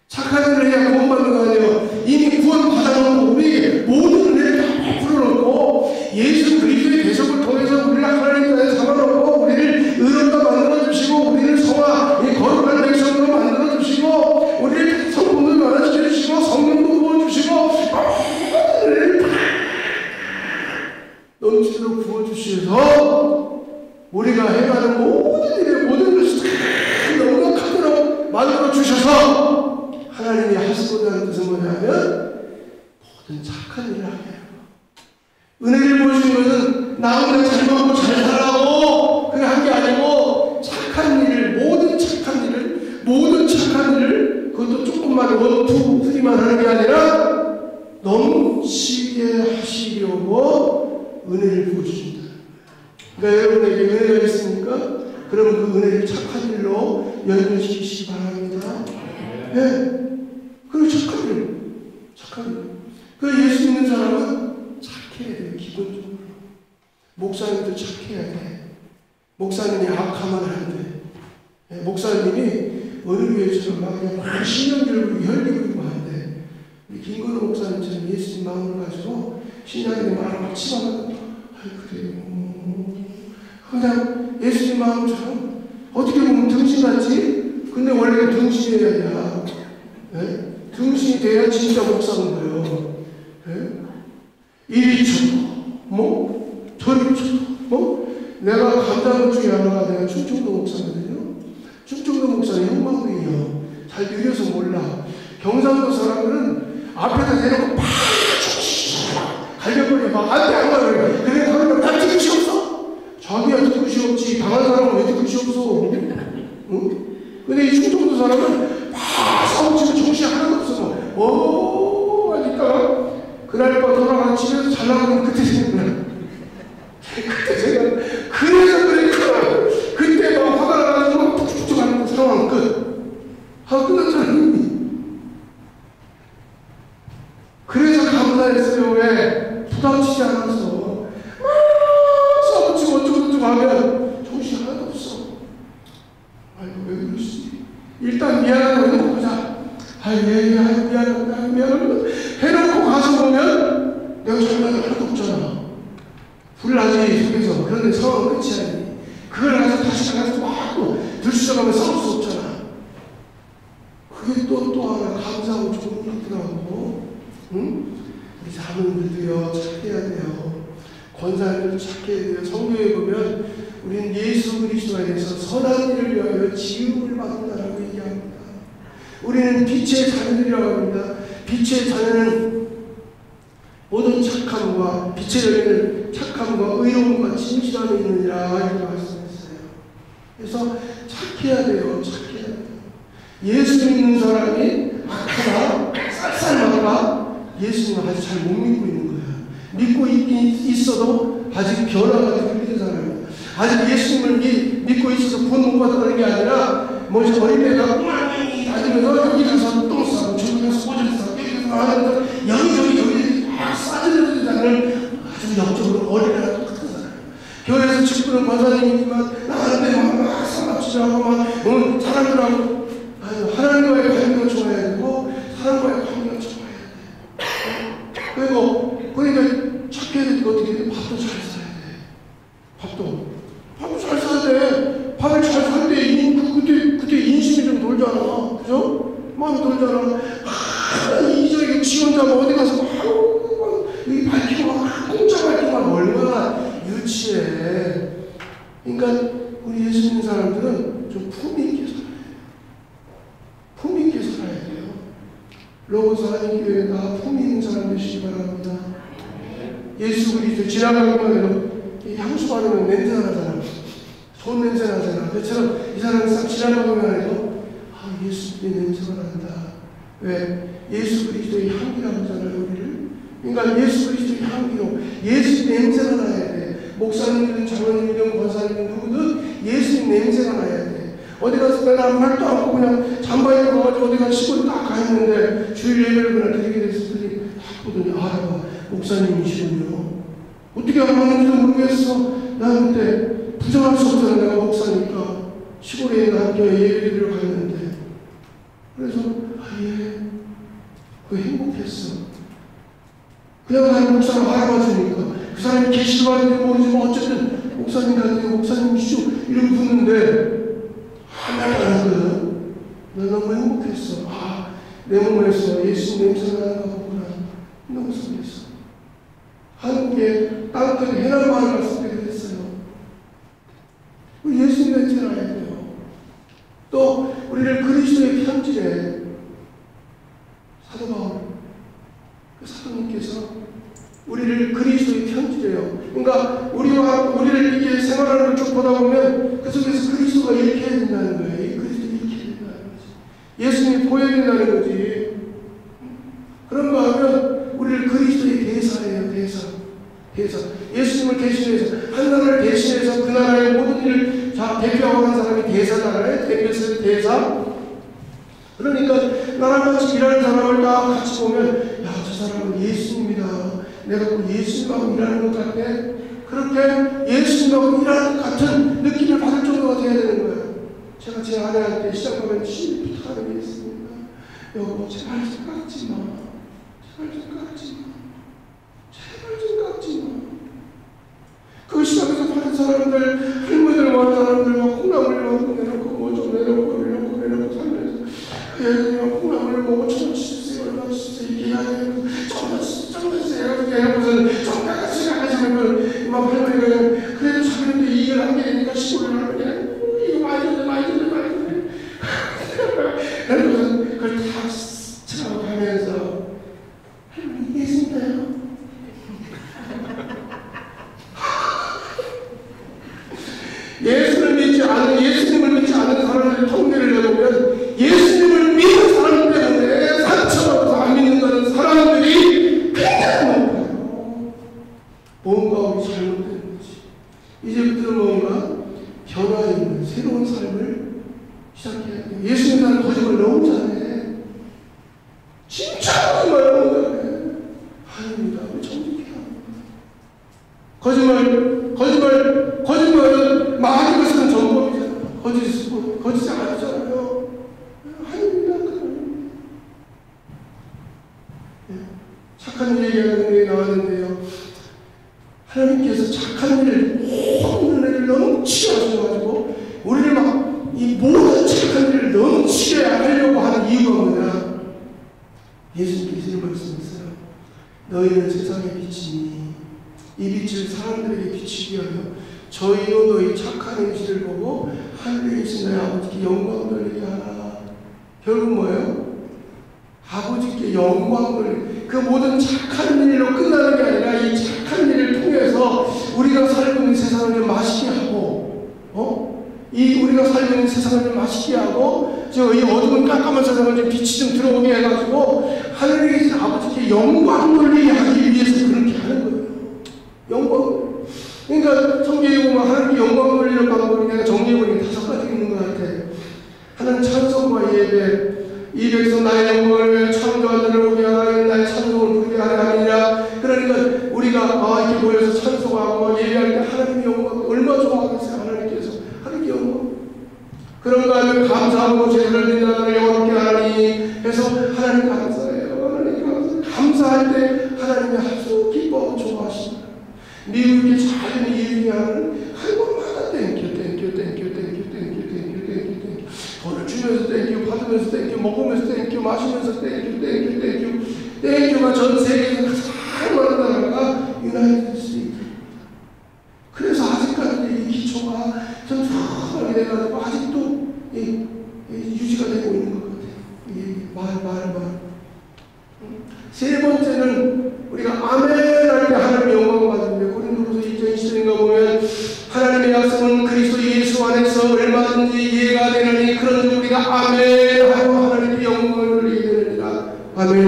착한 일을 해야 구원받는 거 아니에요. 이미 구원 받아놓고 우리에게 모든 은혜를 다 베풀어놓고 예수 그리스도의 대속을 통해서 우리를 하나님 나라에 잡아놓고 우리를 의롭다 만들어주시고 우리를 성화 거룩한 백성으로 만들어주시고 우리를 성공을 많아지켜주시고 성령도 부어주시고 모든 은혜를 다 넘치도록 부어주셔서 우리가 해가는 모든 일에 모든 것을 다 넉넉하도록 만들어주셔서 하나님이 하시고자 하는 뜻은 뭐냐면 모든 착한 일을 하게 해요. 은혜를 보여주신 것은 나 혼자 잘 먹고 잘 살라고 그게 한 게 아니고 착한 일을 모든 착한 일을 그것도 조금만 원투 쓰기만 하는 게 아니라 넘치게 하시려고 은혜를 부어주신다. 그러니까 여러분에게 은혜가 있습니까? 그러면 그 은혜를 착한 일로 연결시키시기 바랍니다. 네. 그리고 착한 일. 그 예수 믿는 사람은 착해야 돼요. 기본적으로. 목사님도 착해야 돼. 목사님이 악하면 안 돼. 네. 목사님이 어느 교회처럼 막 그냥 신령들고 혈기고 안 돼. 김건호 목사님처럼 예수님 마음을 가지고 신령의 마음을 막 치마하고 아이 그래요. 그냥 예수님 마음처럼 어떻게 보면 등신같지? 근데 원래 등신이어야 돼요. 네? 등신이 돼야 진짜 목사인 거예요. 네? 이리 쳐, 저리 쳐, 내가 감당한 중에 하나가 내가 충청도 목사거든요. 충청도 목사는 형광등이요. 잘 느려서 몰라. 경상도 사람들은 앞에다 대놓고 팍 갈려버려 막 안돼 안 가요. 그래 하면 다 듣기 없어. 자기야 듣기 없지. 당한 사람은 왜 듣기 없어? 응? 근데 이 충청도 사람은 막 싸우치고 정신이 하나도 없어. 하니까 그날 밤 돌아가 집에서 잘 나가면 그때 생각나. 그래서 그러니까 그때 막 화가 나가지고 툭툭툭 하는 상황 하고 끝났잖아. 그래서 감사했어요. 왜? 부담치지 않아서 싸우치고 어쩌고저쩌고 하면 정신이 하나도 없어. 아이고 왜 그러시지? 일단 미안하다고 해놓고 보자. 미안하다 해놓고 가서 보면 내가 잘못한 게 하나도 없잖아. 불나지 속에서. 그런데 상황은 끝이 아니니 그걸 가서 다시 나가서 막 들쑤셔가면 싸울 수 없잖아. 그게 또 하나 감사하고 좋은 일이더라고. 응? 우리 자문들도요 착해야 돼요. 권사님들도 착해야 돼요. 성경에 보면 우리는 예수 그리스도에 대해서 선한 일을 위하여 지음을 받는다라고 얘기합니다. 우리는 빛의 자녀들이라고 합니다. 빛의 자녀는 모든 착함과 빛의 자녀는 착함과 의로움과 진실함이 있느니라 이렇게 말씀했어요. 그래서 착해야 돼요. 착해야 돼요. 예수 믿는 사람이 악하다, 쌀쌀하다 예수님을 아직 잘 못 믿고 있는 거야. 믿고 있어도 아직 변화가 덜 된 사람이야. 아직 예수님을 믿고 있어서 구원 못 받아가는 게 아니라 먼저 어린애가 꾸만히 다니면서 여기 가서 똥 싸고 저기 가서 꼬질 싸고 여기 가서 하면서 여기저기 막 싸지는 자는 아주 영적으로 어린애랑 똑같은 사람이야. 교회에서 직분은 권사님이지만 나한테 막 싸맞추자 지나고 막 사람들하고 하나님과의 관계가 좋아야 되고 사람과의 관계가 좋아야 돼. 그러니까 착해야 되니까 어떻게 돼? 밥도 잘 사야 돼. 밥도 잘 사야 돼. 밥을 잘 살 때 그때 인심이 좀 돌잖아. 그죠? 마음이 돌잖아. 이제 지원자가 어디 가서 이 밝히고 공짜 밝히고 얼마나 유치해. 그러니까 우리 예수 믿는 사람들은 좀 품위 있게 살아야 돼요. 품위 있게 살아야 돼요. 로고스 한인교회 다 품위 있는 사람 되시기 바랍니다. 예수 그리스도 지나가기만 해도 향수 바르면 냄새가 나잖아. 손 냄새 나잖아. 그처럼 이 사람이 싹 지나가기만 해도 예수의 냄새가 난다. 왜? 예수 그리스도의 향기라고 하잖아요, 우리를. 그러니까 예수 그리스도의 향기로 예수 냄새가 나야 돼. 목사님이든 장로님이든 권사님이든 누구든 예수님 냄새가 나야 돼. 어디 가서 내가 아무 말도 안 하고 그냥 잠바에 가가지고 어디 가서 시골 딱 가있는데 주일 예배를 그날 드리게 됐었더니 딱 보더니 목사님이시군요. 어떻게 하는지도 모르겠어. 나는 그때 부정할 수 없잖아. 내가 목사니까 시골에 있는 학교에 예배를 드리러 갔는데 그래서 그 행복했어. 그냥 나는 목사를 알아봐주니까 그 사람이 계시도 하는지 모르지만 어쨌든 목사님한테 목사님이시죠? 이러고 붙는데 한 말도 안 하거든. 나 너무 행복했어. 내 몸에서 예수 냄새가 나는 거 보구나. 너무 설렜어. 한국에 땅끝 해남마을 갔을 때 그랬어요. 우리 예수님 냄새 나야 돼요. 또 우리를 그리스도의 편지래. 사도 바울 그 사도님께서 우리를 그리스도의 편지래요. 그러니까 우리를 이렇게 생활하는 걸 쭉 보다 보면 그 속에서 그리스도가 이렇게 해야 된다는 거예요. 이 그리스도 이렇게 해야 된다는 거지. 예수님이 보여야 된다는 거지. 그런가 하면 우리를 그리스도의 대사예요. 대사. 예수님을 대신해서 한 나라를 대신해서 그 나라의 모든 일을 다 대표하고 하는 사람이 대사잖아요. 대사. 그러니까 나랑 같이 일하는 사람을 다 같이 보면 저 사람은 예수님이다. 내가 또 예수님하고 일하는 것 같아. 그렇게 예수님하고 일하는 것 같은 느낌을 받을 정도가 돼야 되는 거예요. 제가 제 아내한테 시장 가면 신이 부탁하는 게 있습니다. 여보 제발 좀 깎지 마. 제발 좀 깎지 마. 그 시장에서 파는 사람들, 할머니들 많은 사람들 막 콩나물 내놓고 뭐 좀 내놓고 살면서 그냥 콩나물을 뭐 5,000원씩 주세요, 얼마 주세요 이렇게 해야 되고 정말 주세요 이렇게 해놓고서는 정말 생각하시면 막 할머니가 그래도 자기는데 이익을 하게 되니까 시골을 하면 이거 많이 줬네 그래서 그걸 다 생각하면서 할머니 예수님이에요. 예수님을 믿지 않는 사람들의 통계를 내보면 예수님을 믿는 사람 때문에 상처받아서 안 믿는다는 사람들이 굉장히 많아요. 뭔가 우리 잘못된 거지. 이제부터 뭔가 변화 있는 새로운 삶을 시작해야 돼요. 예수 믿는 사람 거짓말 너무 잘해. 진짜 거짓말 너무 잘해. 아닙니다. 우리 정직해야 합니다. 거짓말은 많은 것은 정법이잖아. 거짓이 아니잖아요. 아닙니다. 착한 일 얘기하는 게 나왔는데요. 하나님께서 착한 일을 확 눈을 넘치게 하셔가지고 우리를 막 이 모든 착한 일을 넘치게 하려고 하는 이유가 뭐냐? 예수님께서 이런 말씀했어요. 너희는 세상의 빛이니 이 빛을 사람들에게 비추기 위하여 저희로 너희 착한 행실을 보고 하늘에 계신 너희 아버지께 영광 돌리게 하라. 결국 뭐예요? 아버지께 영광 돌리게. 그 모든 착한 일로 끝나는 게 아니라 이 착한 일을 통해서 우리가 살고 있는 세상을 좀 맛있게 하고 우리가 살고 있는 세상을 좀 맛있게 하고 이 어두운 깜깜한 세상을 좀 빛이 좀 들어오게 해가지고 하늘에 계신 아버지께 영광 돌리게 하기 위해서 그렇게 하는 거예요. 영광. 그러니까 성경에 보면 하나님께 영광 돌리는 방법이 내가 정리해보니 5가지 있는 것 같아. 하나는 찬송과 예배. 이 백성 나의 영광을 위해 창조한 너를 오게 하라. 나의 찬송을 부르게 하라 하느니라. 그러니까 우리가 이렇게 모여서 찬송하고 예배할 때 하나님의 영광 얼마나 좋아하겠어요. 하나님께서 하나님께 영광. 그런가 하면 감사하고 제사를 드리는 나를 영원케 하나니 해서 하나님 감사해요. 하나님 감사할 때 하나님이 아주 기뻐하고 좋아하신다. 미국이 잘 이루게 하는 한 번마다 땡큐 돈을 주면서 땡큐, 받으면서 땡큐, 먹으면서 땡큐, 마시면서 땡큐가 전 세계에서 가장 많은 나라가 유나이티드 스테이트. 그래서 아직까지 이 기초가 튼튼하게 돼가지고 아직도 유지가 되고 있는 것 같아요. 말. 세 번째는 우리가 아멘 할 때 하나님의 영광을 받는데 고린도후서 2장 20절인가 보면 하나님의 약속은 그리스도 예수 안에서 얼마든지 이해가 되느니 그런데 우리가 아멘 하고 하나님의 영광을 돌리게 되느니라. 아멘.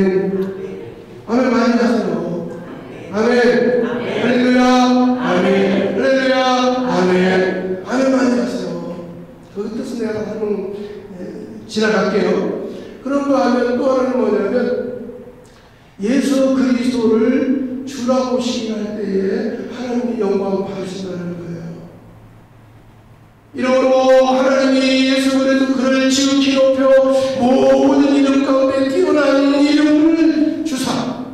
아멘 많이 하세요. 아멘. 할렐루야. 아멘. 할렐루야. 아멘. 아멘 많이 하세요. 그 뜻은 내가 한번 지나갈게요. 그런 거 하면 또 하나는 뭐냐면 예수 그리스도를 주라고 시인할 때에 하나님의 영광을 받으신다는 거예요. 이러므로 하나님이 예수 그리스도 그를 지극히 높여 모든 이름 가운데 뛰어난 이름을 주사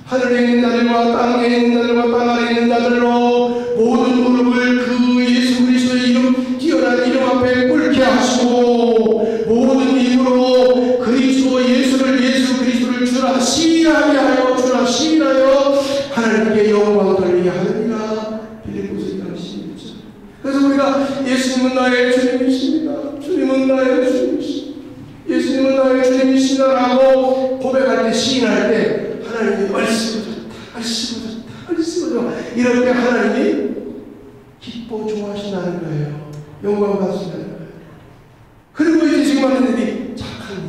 하늘에 있는 자들과 땅에 있는 자들과 땅 아래에 있는 자들로 모든 무릎을 그 예수 그리스도의 이름 뛰어난 이름 앞에 꿇게 하시고 모든 입으로 그리스도 예수를 예수 그리스도를 주라 시인하게 하여 주라 시인하여 하나님께 영광 돌리게 하느니라. 빌립보서 2장 16절. 그래서 우리가 예수님은 나의 주님이십니다. 주님은 나의 주님이십니다. 예수님은 나의 주님이시다라고 고백할 때 시인할 때 하나님이 얼씨구졌다 이럴 때 하나님이 기뻐 좋아하신다는 거예요. 영광 받으신다는 거예요. 그리고 이제 지금 하는 일이 착한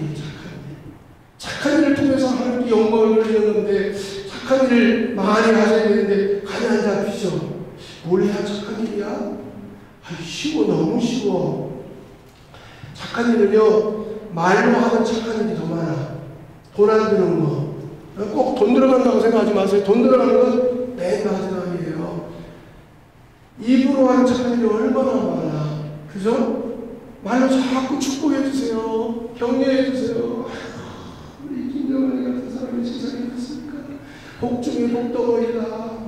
일을 통해서 하나님께 영광을 돌리는데 착한 일을 많이 하셔야 되는데 가만 잡히죠. 뭘 해야 착한 일이야? 쉬워. 너무 쉬워. 착한 일은요 말로 하는 착한 일이 더 많아. 돈 안 드는 거 꼭 돈 들어간다고 생각하지 마세요. 돈 들어가는 건 맨 마지막이에요. 입으로 하는 착한 일이 얼마나 많아. 그죠? 말로 자꾸 축복해주세요. 격려해주세요. 우리 김정은이 같은 사람이 세상에 있습니까? 복 중에 복덩어리다.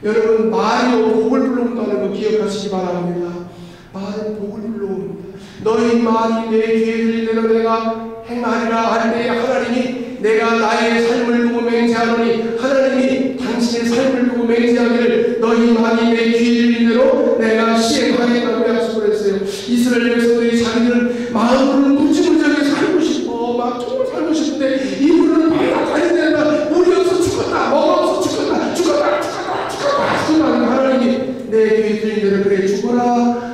여러분 말이 복을 불러온다는 거 기억하시기 바랍니다. 말이 복을 불러옵니다. 너희 말이 내 귀에 들리대로 내가 행하리라 할 때 하나님이 내가 나의 삶을 두고 맹세하노니 하나님이 당신의 삶을 두고 맹세하기를 너희 말이 내 귀에 들린 대로 내가 시행하겠다고 약속을 했어요. 이스라엘 백성들이 자기들은 마음으로는 무지무지하게 살고 싶어 막 정말 살고 싶은데 입으로는 막 다니는 데다 물이 없어 죽었다 먹어 없어 죽었다 하나님이 내 귀에 들린 대로 그래 죽어라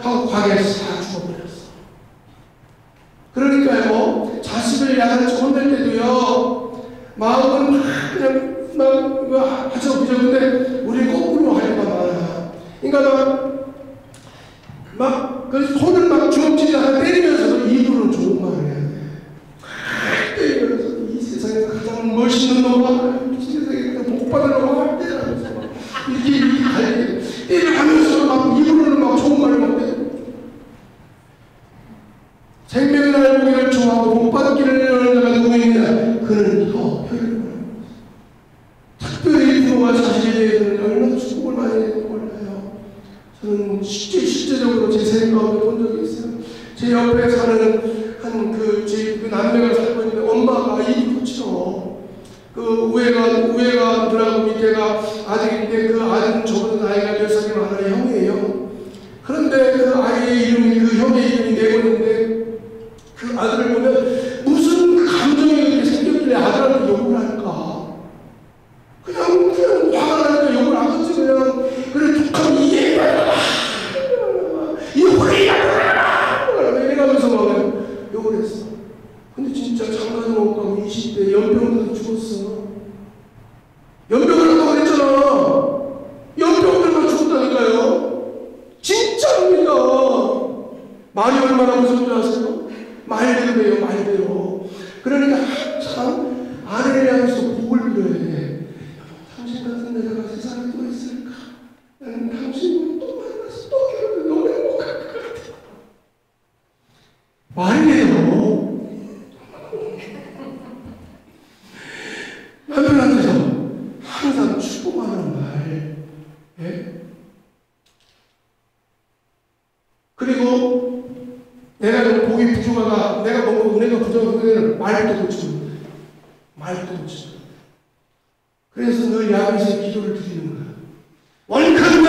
하고 과거에서 다 죽어버렸어. 그러니까요 자식을 야단치 혼낼 때도요 마음은 그냥 막 하죠 그죠. 근데 우리 거꾸로 할 때가 많아. 그러니까 그 손을 막 주먹질하다 때리면서도 입으로 좋은 말을 해야 돼. 때리면서 이 세상에서 가장 멋있는 놈아 이 세상에 복 받으러 갈 때라면서 이렇게 때려가면서 막 입으로는 막 좋은 말을 막 해. 생명의 날 보기를 좋아하고 복 받기를 여는 자가 누구 있느냐? 그는 혀를 특별히 부모가 자식에 대해서는 얼마나 축복을 많이 해도 몰라요. 저는 실제적으로 제 생각을 본 적이 있어요. 제 옆에 사는 그 남매가 살고 있는데 엄마가 입이 고쳐. 그 우애가 누나고 밑에가 아들인데 그 아들은 저보다 나이가 몇 살이 많아요. 형이에요. 그런데 그 아이의 이름이 그 형의 이름이 네번인데 그 아들을 보면 무슨 감정이 이렇게 생겼길래 아들한테 욕을 할까? 그냥 화가 나니까 욕을 안 하지 그냥 그래 독하면 이게 이 홀이야 이래가면서 막 욕을 했어. 근데 진짜 장가도 못 가고 20대 연병들도 죽었어. 연병을 한다고 그랬잖아. 연병들만 죽었다니까요. 진짜입니다. 말이 얼마나 무서운지 아세요? 말대로예요. 말대로. 그러니까 참 아내를 향해서 복을 빌어야 돼. 당신 같은 여자가 세상에 또 있을까? 나는 당신을 또 만나서 또 결혼해 너무 행복할 것 같아. 말이에요. 남편한테서 항상 축복하는 말. 예? 그리고 내가 복이 부족하다, 내가 뭔가 은혜가 부족하다는 말도 고치는 거야. 말도 고치는 거야. 그래서 늘 야외에서 기도를 드리는 거야. 원컨대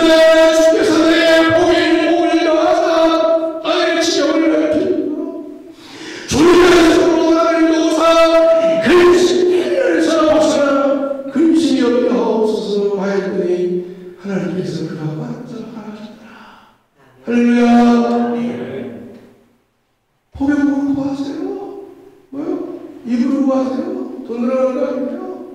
주께서 내 복을 더하사 나의 지경을 넓히고 주님께서 나를 도우사 근심을 사옵소서. 근심이 없게 하옵소서 하였더니 하나님께서 그가 만족하셨더라. 할렐루야. 복의 복을 구하세요. 뭐요? 입으로 구하세요. 돈으로 구하세요.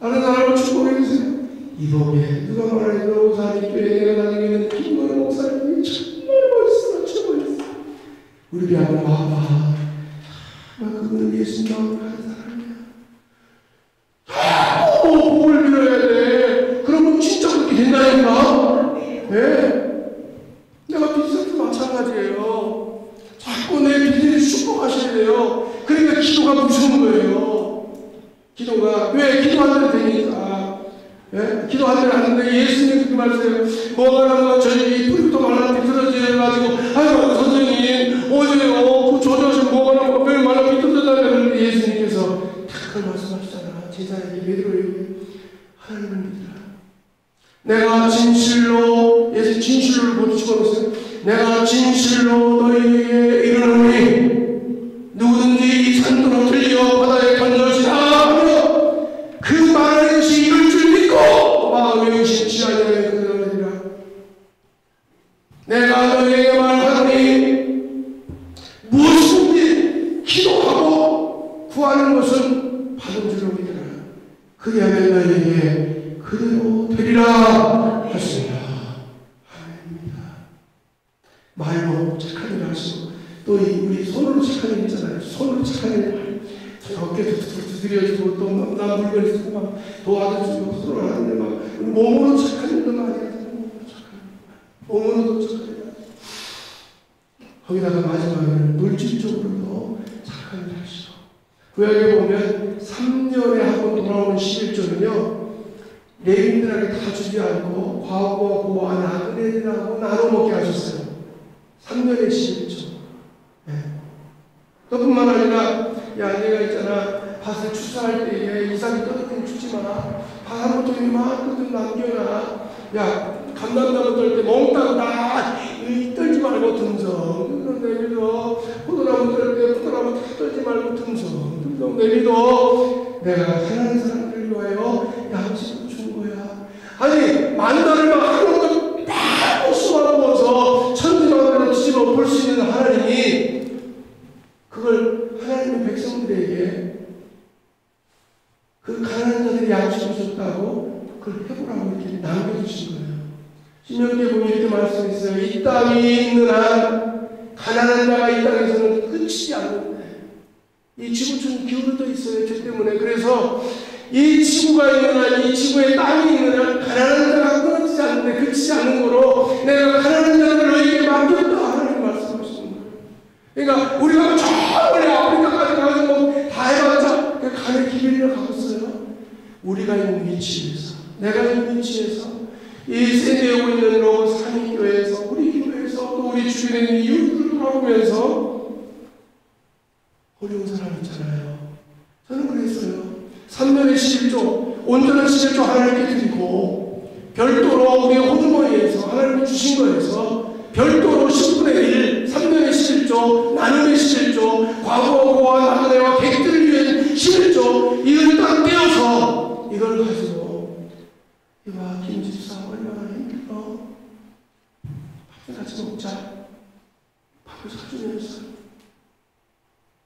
다른 사람을 축복해 주세요. 이 복에 누가 말해도 사님께 내가 다니는 김건희 목사님이 정말 멋있어. 최고였어. 우리 배아가 와봐. 그분은 예수님 마음을 가진 사람이야. 복을 빌어야 돼. 그러면 진짜 그렇게 된다니까. 네. 내가 빚어도 마찬가지예요. 자꾸 내 빚을 축복하셔야 돼요. 그러니까 기도가 무서운 거예요. 기도가. 왜? 기도하면 되니까. 예? 기도하면 하는데 예수님 그렇게 말씀해요. 뭐가 나면 저희 뿌리부터 말라 비틀어져가지고 아이고 선생님 어제요 그 조조하신 뭐가 나면 왜 말라 비틀어졌다는 예수님께서 딱 말씀하시잖아. 제자에게 베드로에게 하나님을 믿으라. 내가 진실로 예수 진실로를 못 집어넣었어요. 내가 진실로 너희에게 이르노니 누구든지 이 산도로 들려 바다에 던져지라 하며 그 말하는 것이 이룰 줄 믿고 마음에 의심치 아니하여 그러느니라. 내가 너희에게 말하노니 무엇이든지 기도하고 구하는 것은 받은 줄로 믿으라. 그리하면 너희에게 그대로 되리라 하십니다. 아멘입니다. 말로 착한 일 하시고 또 우리 손으로 착한 일 있잖아요. 손으로 착한 일 어깨도 두드려주고 또 남 물건 있으면 막 도와주고 서로 하는데 막 몸으로 착한 일도 많이 하잖아요. 몸으로도 착한 일 거기다가 마지막에는 물질적으로도 착한 일 하시고 구약에 보면 3년에 한 번 돌아오는 11조는요 레위인들에게 다 주지 않고 과부와 고아 나그네들하고 나눠 먹게 하셨어요. 3년에 11조. 네. 그뿐만 아니라 야 내가 있잖아 밭을 추수할 때에 이삭이 떠들면 주지 마라. 밭 한 번도 이만큼 좀 남겨놔. 야 감남나무 떨 때 멍따고 다 떨지 말고 듬성 내밀어. 포도나무 떨 때 포도나무 떨지 말고 듬성 내밀어. 내가 하나님 사람들을 위하여 양식을 준 거야. 아니 만나를 막 하루도 막 쏟아부어서 천지만으로 뒤집어 볼 수 있는 하나님이 그걸 하나님의 백성들에게 그 가난한 자들이 양식을 줬다고 그걸 해보라고 이렇게 남겨주신 거예요. 신명기에 보면 이렇게 말씀했어요. 이 땅이 있는 한 가난한 자가 이 땅에서는 끝이지 않는데 이 지구촌 기울어져 있어요. 죄 때문에. 그래서 이 지구가 있는 한, 이 지구에 땅이 있는 한 가난한 자가 끊어지지 않는데 그치지 않는 거로 내가 가난한 자를 너희에게 맡겼다 하나님 말씀하시는 거예요. 그러니까 우리가 저 멀리 아프리카까지 가서 뭐 다 해봤자 가는 길을 가고 있어요. 우리가 있는 위치에서 내가 있는 위치에서 이 세대에 있는 로고스 한인교회에서 우리 교회에서 또 우리 주변에 있는 이웃들을 돌아보면서 어려운 사람 있잖아요. 저는 그랬어요. 3년에 11조 온전한 11조 하나님께 드리고 별도로 우리 호주머니에서 하나님이 주신 거에서 별도로 10분의 1 3년에 11조 나눔의 11조 과거와 나그네와 객들을 위한 11조 이걸 딱 떼어서 이걸 가지고 이봐 김집사 얼마나 힘들어. 밥을 같이 먹자. 밥을 사주면서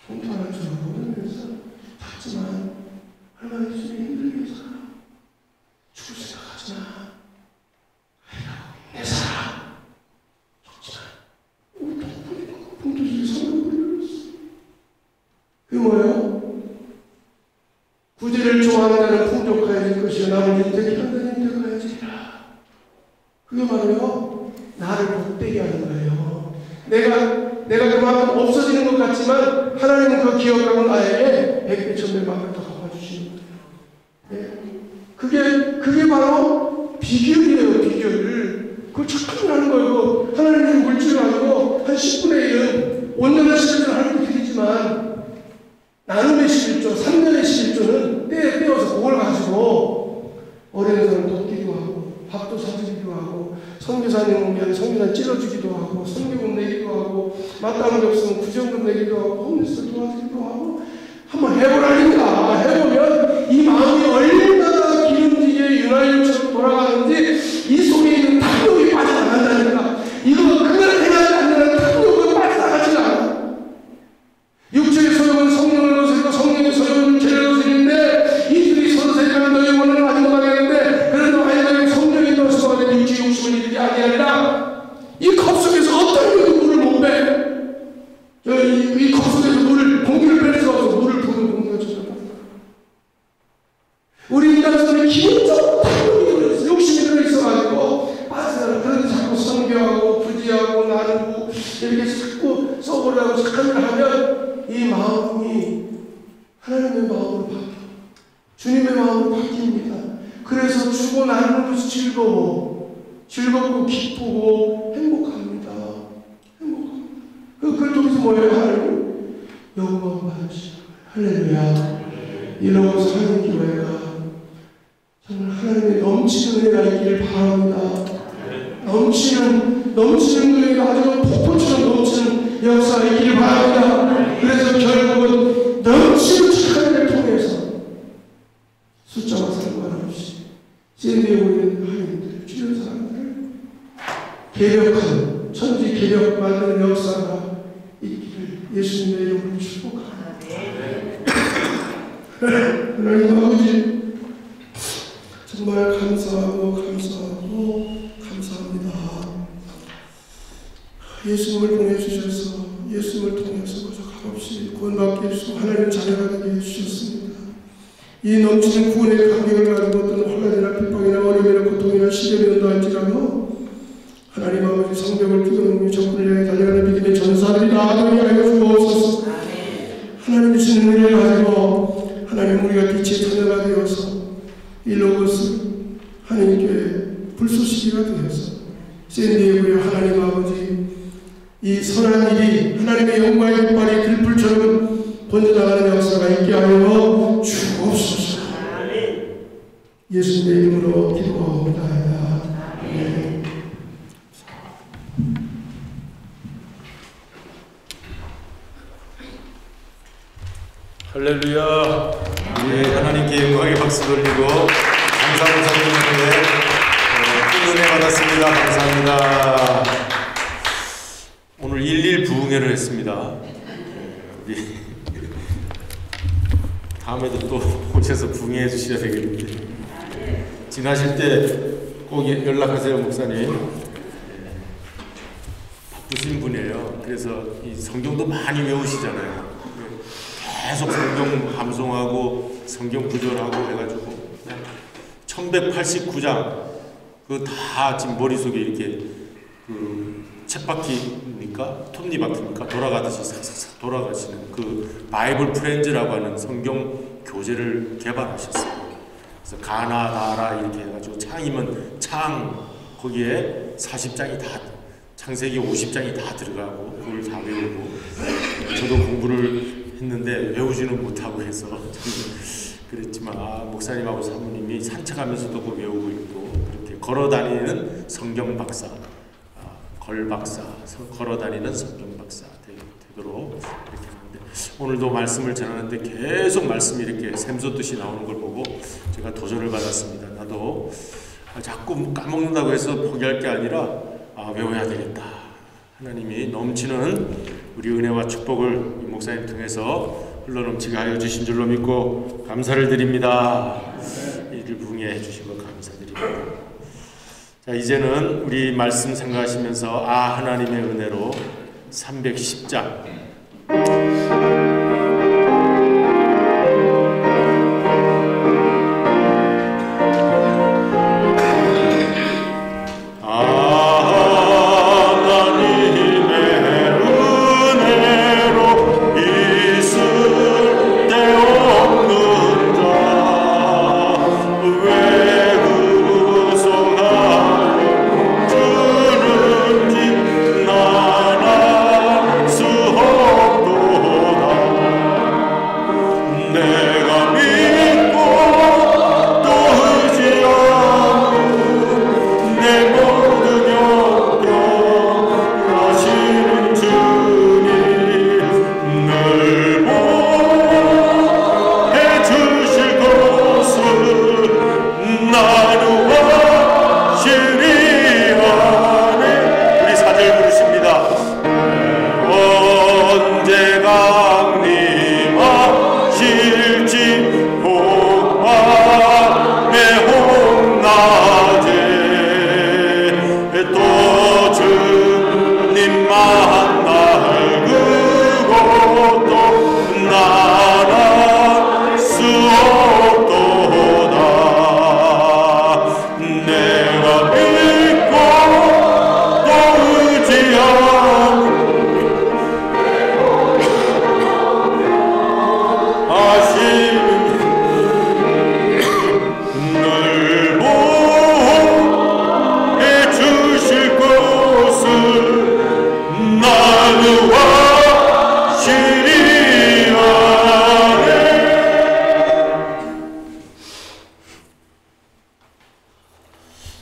봉투 하나 주고 먹으면서 봤지만 얼마나 요즘에 힘들게 살아. 죽을 생각하지 마. 내 살아. 죽지 마. 봉투를 선물로 버렸어. 그게 뭐예요? 구제를 좋아하는 자는 풍족하여 될 것이요 남은 인생이 한다는 인생을 해지리라. 그게 바로요 나를 복되게 하는 거예요. 내가 그만큼 없어지는 것 같지만 하나님은 그 기억하고 나에게 100배, 1000배, 만배 더 갚아주시는 거예요. 그게 바로 비결이에요, 비결. 그걸 착각을 하는 거예요. 하나님은 물질을 가지고 한 10분의 1은 온전한 11조를 하나님께 드리지만 나눔의 11조, 3년의 11조는 때에 떼어서 그걸 가지고 어린애들은 돕기도 하고 밥도 사주기도 하고 선교사님 오면 선교사 찔러주기도 하고 선교금 내기도 하고 마땅한 게 없으면 구정금 내기도 하고 홈리스 도와주기도 하고 한번 해보라니까. 해보면 이 마음이 얼마나 기름지게 윤활유처럼 돌아가는지 이 속에 있는 탐욕이 빠져나간다니까. 이거 그걸 해야지 않는 탐욕은 빠져나가지 않아. 육체의 소욕은 성령을 거스리고 성령의 소욕은 죄를 거스리는데 이들이 서로 세자는 너희 원한을 하지 못하겠는데 그래도 하여금 성령이 너스가 된 육체의 욕심을 이루지 아니하리라. 이 컵 속에서 어떤 분이 물을 못 빼. 이 컵 속에서 공기를 뺄 수가 없어. 물을 부는 공기가 젖어나. 우리 인간성에 기본적으로 탐욕이 들어있어. 욕심이 들어있어가지고 빠져나가. 그런데 자꾸 성교하고 부지하고 나누고 이렇게 자꾸 써보려고 착한 일을 하면 이 마음이 하나님의 마음으로 바뀌어. 주님의 마음으로 바뀝니다. 그래서 주고 나누는 것이 즐겁고 기쁘고 행복합니다. 행복합니다. 그걸 통해서 뭐예요? 하나님 영광 받으시고 할렐루야. 이러고서 하는 교회가 정말 하나님의 넘치는 은혜가 있기를 바랍니다. 넘치는 교회가 아주 폭포처럼 넘치는 역사가 있기를 바랍니다. 그래서 결국은 넘치는 착한 일을 통해서 숫자와 상관없이 샌드에 보이는 하나님들, 주변 사람들 개벽한 천지 개벽 만드는 역사가 있기를 예수님의 이름으로 축복합니다. 하나님 아버지 정말 감사합니다. 예수님을 보내주셔서 예수님을 통해서 값없이 구원받게 해주시고 하나님 자녀가 되게 해주셨습니다. 이 넘치는 구원의 감격을 가지고 어떤 혼란이나 핍박이나 어려움이나 고통이나 시련이 온다 할지라도 하나님 아버지 성경을 뛰어넘는 적군을 향해 달려가는 믿음의 전사들이 나아가게 하여 주옵소서. 하나님 주시는 은혜를 가지고 하나님 우리가 빛의 자녀가 되어서 이 로고스 하나님께 불쏘시기가 되어서 샌디에고의 하나님 아버지 이 선한 일이 하나님의 영광의 빛발이 들불처럼 번져나가는 역사가 있게 하여 주옵소서. 예수님의 이름으로 기도하옵나이다. 아멘. 할렐루야. 우리 하나님께 영광의 박수 돌리고 감사합니다. 큰 은혜 받았습니다. 감사합니다. 오늘 1.1 부흥회를 했습니다. 우리 다음에도 또 오셔서 부흥회 주셔야 되겠는데 지나실 때 꼭 연락하세요. 목사님 바쁘신 분이에요. 그래서 이 성경도 많이 외우시잖아요. 계속 성경 감송하고 성경 구절하고 해가지고 1189장 그 다 지금 머릿속에 이렇게 그 쳇바퀴입니까? 톱니바퀴입니까? 돌아가듯이 싹싹싹 돌아가시는 그 바이블 프렌즈라고 하는 성경 교재를 개발하셨어요. 그래서 가나 다라 이렇게 해가지고 창이면 창 거기에 40장이 다 창세기 50장이 다 들어가고 그걸 다 외우고 저도 공부를 했는데 외우지는 못하고 해서 그랬지만 목사님하고 사모님이 산책하면서도 그거 외우고 있고 그렇게 걸어다니는 성경 박사 걸 박사 걸어다니는 성경 박사 되도록 이렇게 하는데 오늘도 말씀을 전하는데 계속 말씀이 이렇게 샘솟듯이 나오는 걸 보고 제가 도전을 받았습니다. 나도 자꾸 까먹는다고 해서 포기할 게 아니라 외워야 되겠다. 하나님이 넘치는 우리 은혜와 축복을 이 목사님 통해서 흘러넘치게 하여 주신 줄로 믿고 감사를 드립니다. 이를 부흥해 주신 것 감사드립니다. 자, 이제는 우리 말씀 생각하시면서 하나님의 은혜로 310장 하나님의 은혜로 이 만날 그곳도 나갈 수 없도다. 내가 믿고 또 의지하고 하시는 늘 보호해 주실 것을 나는 확실히 아네.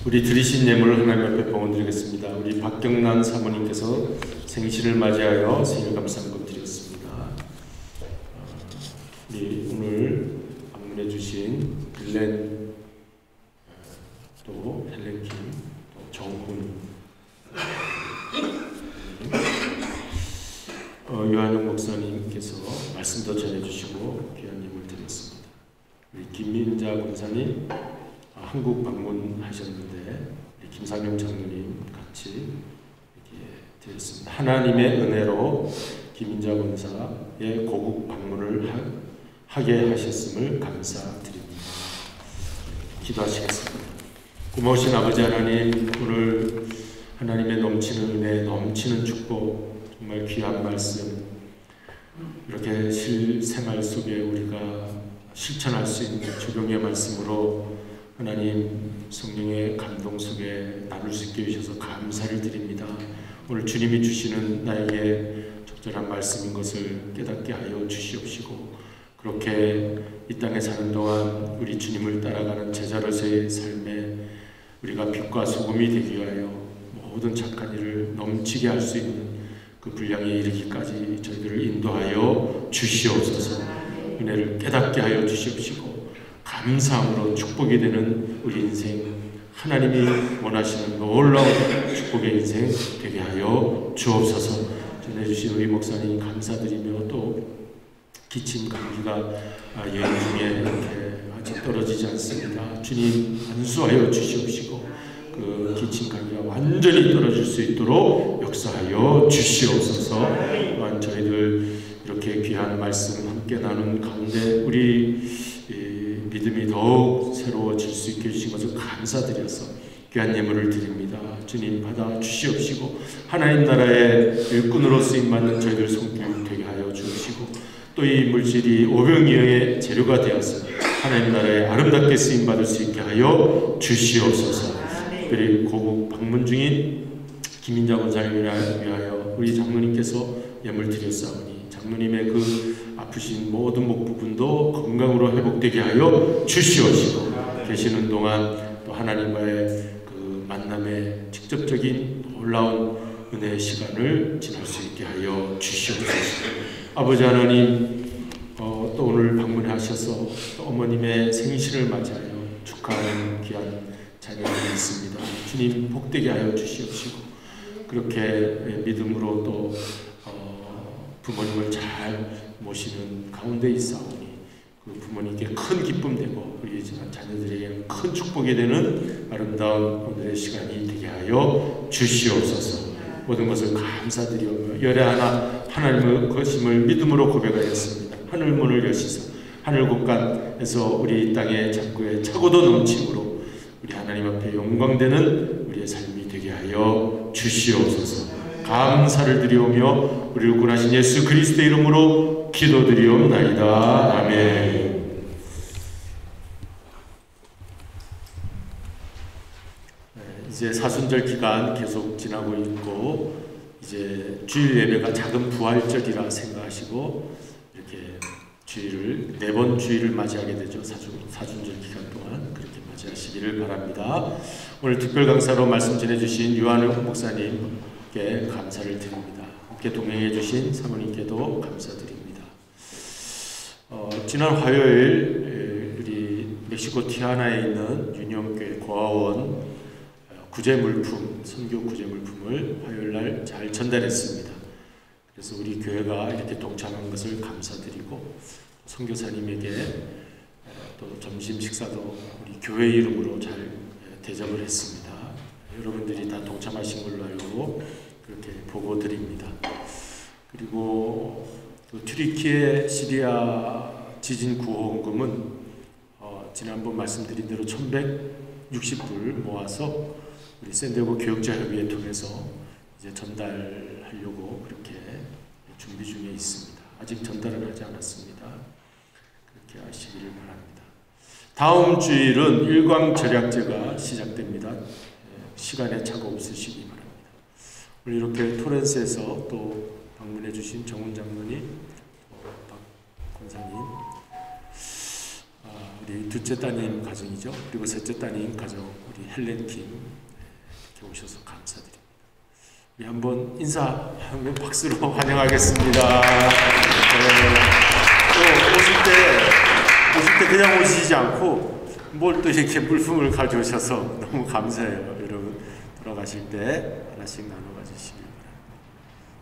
우리 드리신 예물을 하나님 앞에 봉헌드리겠습니다. 우리 박경란 사모님께서 생신을 맞이하여 생일 감사한금 드렸습니다. 우리 오늘 방문해 주신 글렌, 또 헬렌킴, 또 정훈, 요한영 목사님께서 말씀도 전해주시고 귀한 예물 드렸습니다. 우리 김민자 권사님 한국 방문하셨는데 우리 김상용 장로님 같이 이렇게 드렸습니다. 하나님의 은혜로 김민자 권사의 고국 방문을 하게 하셨음을 감사드립니다. 기도하시겠습니다. 고마우신 아버지 하나님, 오늘 하나님의 넘치는 은혜, 넘치는 축복, 정말 귀한 말씀, 이렇게 실생활 속에 우리가 실천할 수 있는 적용의 말씀으로 하나님 성령의 감동 속에 나눌 수 있게 해주셔서 감사를 드립니다. 오늘 주님이 주시는 나에게 적절한 말씀인 것을 깨닫게 하여 주시옵시고, 그렇게 이 땅에 사는 동안 우리 주님을 따라가는 제자로서의 삶에 우리가 빛과 소금이 되기 위하여 모든 착한 일을 넘치게 할 수 있는 그 분량에 이르기까지 저희들을 인도하여 주시옵소서. 은혜를 깨닫게 하여 주시옵시고, 감사함으로 축복이 되는 우리 인생, 하나님이 원하시는 놀라운 축복의 인생 되게 하여 주옵소서. 전해주신 우리 목사님 감사드리며, 또 기침 감기가 여행 중에 이렇게 아직 떨어지지 않습니다. 주님 안수하여 주시옵시고, 그 기침 감기가 완전히 떨어질 수 있도록 역사하여 주시옵소서. 또한 저희들 이렇게 귀한 말씀 함께 나눈 가운데 우리 믿음이 더욱 새로워질 수 있게 해주신 것을 감사드려서 귀한 예물을 드립니다. 주님 받아 주시옵시고, 하나님 나라의 일꾼으로 쓰임받는 저희들 손길 되게 하여 주시고, 또 이 물질이 오병이어의 재료가 되어서 하나님 나라에 아름답게 쓰임받을 수 있게 하여 주시옵소서. 특별히 고국 방문 중인 김민자 권사님을 위하여 우리 장로님께서 예물 드렸사오니 장로님의 그 아프신 모든 목 부분도 건강으로 회복되게 하여 주시옵시고, 계시는 동안 또 하나님과의 그 만남의 직접적인 놀라운 은혜의 시간을 지날 수 있게 하여 주시옵소서. 아버지 하나님, 또 오늘 방문하셔서 또 어머님의 생신을 맞이하여 축하하는 귀한 자녀가 있습니다. 주님 복되게 하여 주시옵시고, 그렇게 믿음으로 또 부모님을 잘 모시는 가운데 있사오니 그 부모님께 큰 기쁨 되고 우리 자녀들에게 큰 축복이 되는 아름다운 오늘의 시간이 되게 하여 주시옵소서. 모든 것을 감사드리며 열애 하나 하나님의 것임을 믿음으로 고백하였습니다. 하늘 문을 여시사 하늘 곳간에서 우리 땅의 창고에 차고도 넘침으로 우리 하나님 앞에 영광되는 우리의 삶이 되게 하여 주시옵소서. 감사를 드리오며 우리를 구원하신 예수 그리스도의 이름으로 기도드리옵나이다. 아멘. 이제 사순절 기간 계속 지나고 있고, 이제 주일 예배가 작은 부활절이라 생각하시고 이렇게 주일을 4번 주일을 맞이하게 되죠. 사순절 기간 동안 그렇게 맞이하시기를 바랍니다. 오늘 특별 강사로 말씀 전해주신 유한영 목사님께 감사를 드립니다. 함께 동행해 주신 사모님께도 감사드립니다. 지난 화요일 우리 멕시코 티하나에 있는 유니온교회 고아원 구제물품, 선교 구제물품을 화요일날 잘 전달했습니다. 그래서 우리 교회가 이렇게 동참한 것을 감사드리고, 선교사님에게 또 점심 식사도 우리 교회 이름으로 잘 대접을 했습니다. 여러분들이 다 동참하신 걸로 알고 그렇게 보고 드립니다. 그리고 튀르키예 시리아 지진 구호원금은 지난번 말씀드린 대로 1160불 모아서 우리 샌디에고 교육자협의회 통해서 이제 전달하려고 그렇게 준비 중에 있습니다. 아직 전달은 하지 않았습니다. 그렇게 하시기를 바랍니다. 다음 주일은 일광절약제가 시작됩니다. 시간에 차가 없으시기 바랍니다. 오늘 이렇게 토렌스에서 또 방문해 주신 정훈 장로님, 박 권사님, 우리 둘째 따님 가정이죠. 그리고 셋째 따님 가정 우리 헬렌 킴 이렇게 오셔서 감사드립니다. 우리 한번 인사하면 박수로 환영하겠습니다. 또 오실 때 그냥 오시지 않고 뭘 또 이렇게 물품을 가져오셔서 너무 감사해요. 여러분 돌아가실 때 하나씩 나눠가 주시기 바랍니다.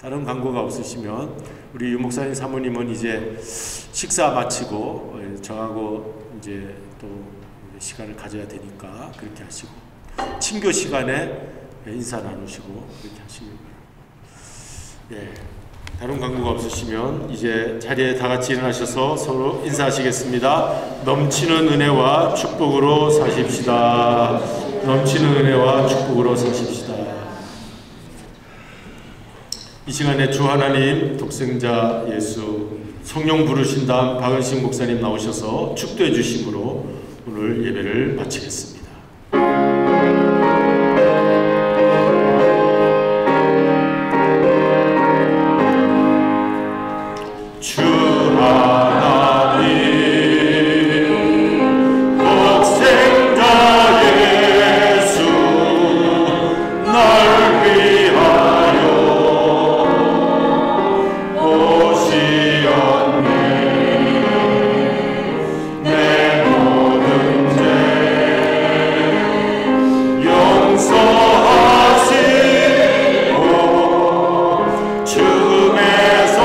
다른 광고가 없으시면 우리 유 목사님 사모님은 이제 식사 마치고 저하고 이제 또 시간을 가져야 되니까 그렇게 하시고 친교 시간에 인사 나누시고 그렇게 하시기 바랍니다. 다른 광고가 없으시면 이제 자리에 다 같이 일어나셔서 서로 인사하시겠습니다. 넘치는 은혜와 축복으로 사십시다. 넘치는 은혜와 축복으로 사십시다. 이 시간에 주 하나님 독생자 예수 성령 부르신 다음 박은식 목사님 나오셔서 축도해 주심으로 오늘 예배를 마치겠습니다. 주 하나님 독생자 예수 날 위하여 오시었네. 내 모든 죄 용서하시고 죽음에서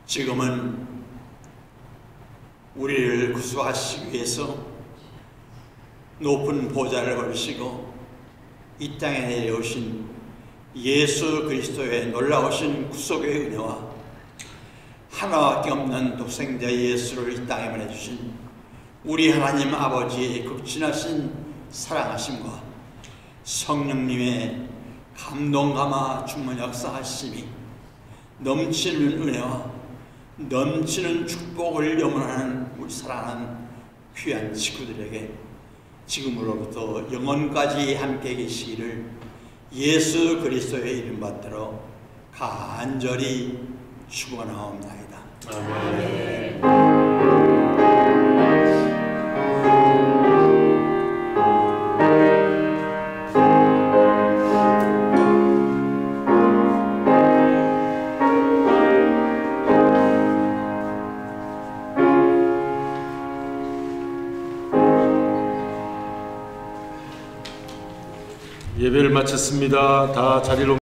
지금은 우리를 구수하시기 위해서 높은 보좌를 걸으시고 이 땅에 내려오신 예수 그리스도의 놀라우신 구속의 은혜와 하나밖에 없는 독생자 예수를 이 땅에 보내주신 우리 하나님 아버지의 극진하신 사랑하심과 성령님의 감동감화 충만 역사하심이 넘치는 은혜와 넘치는 축복을 염원하는 우리 사랑하는 귀한 친구들에게 지금으로부터 영원까지 함께 계시기를 예수 그리스도의 이름 받들어 간절히 축원하옵나이다. 아멘. 예배를 마쳤습니다. 다 자리로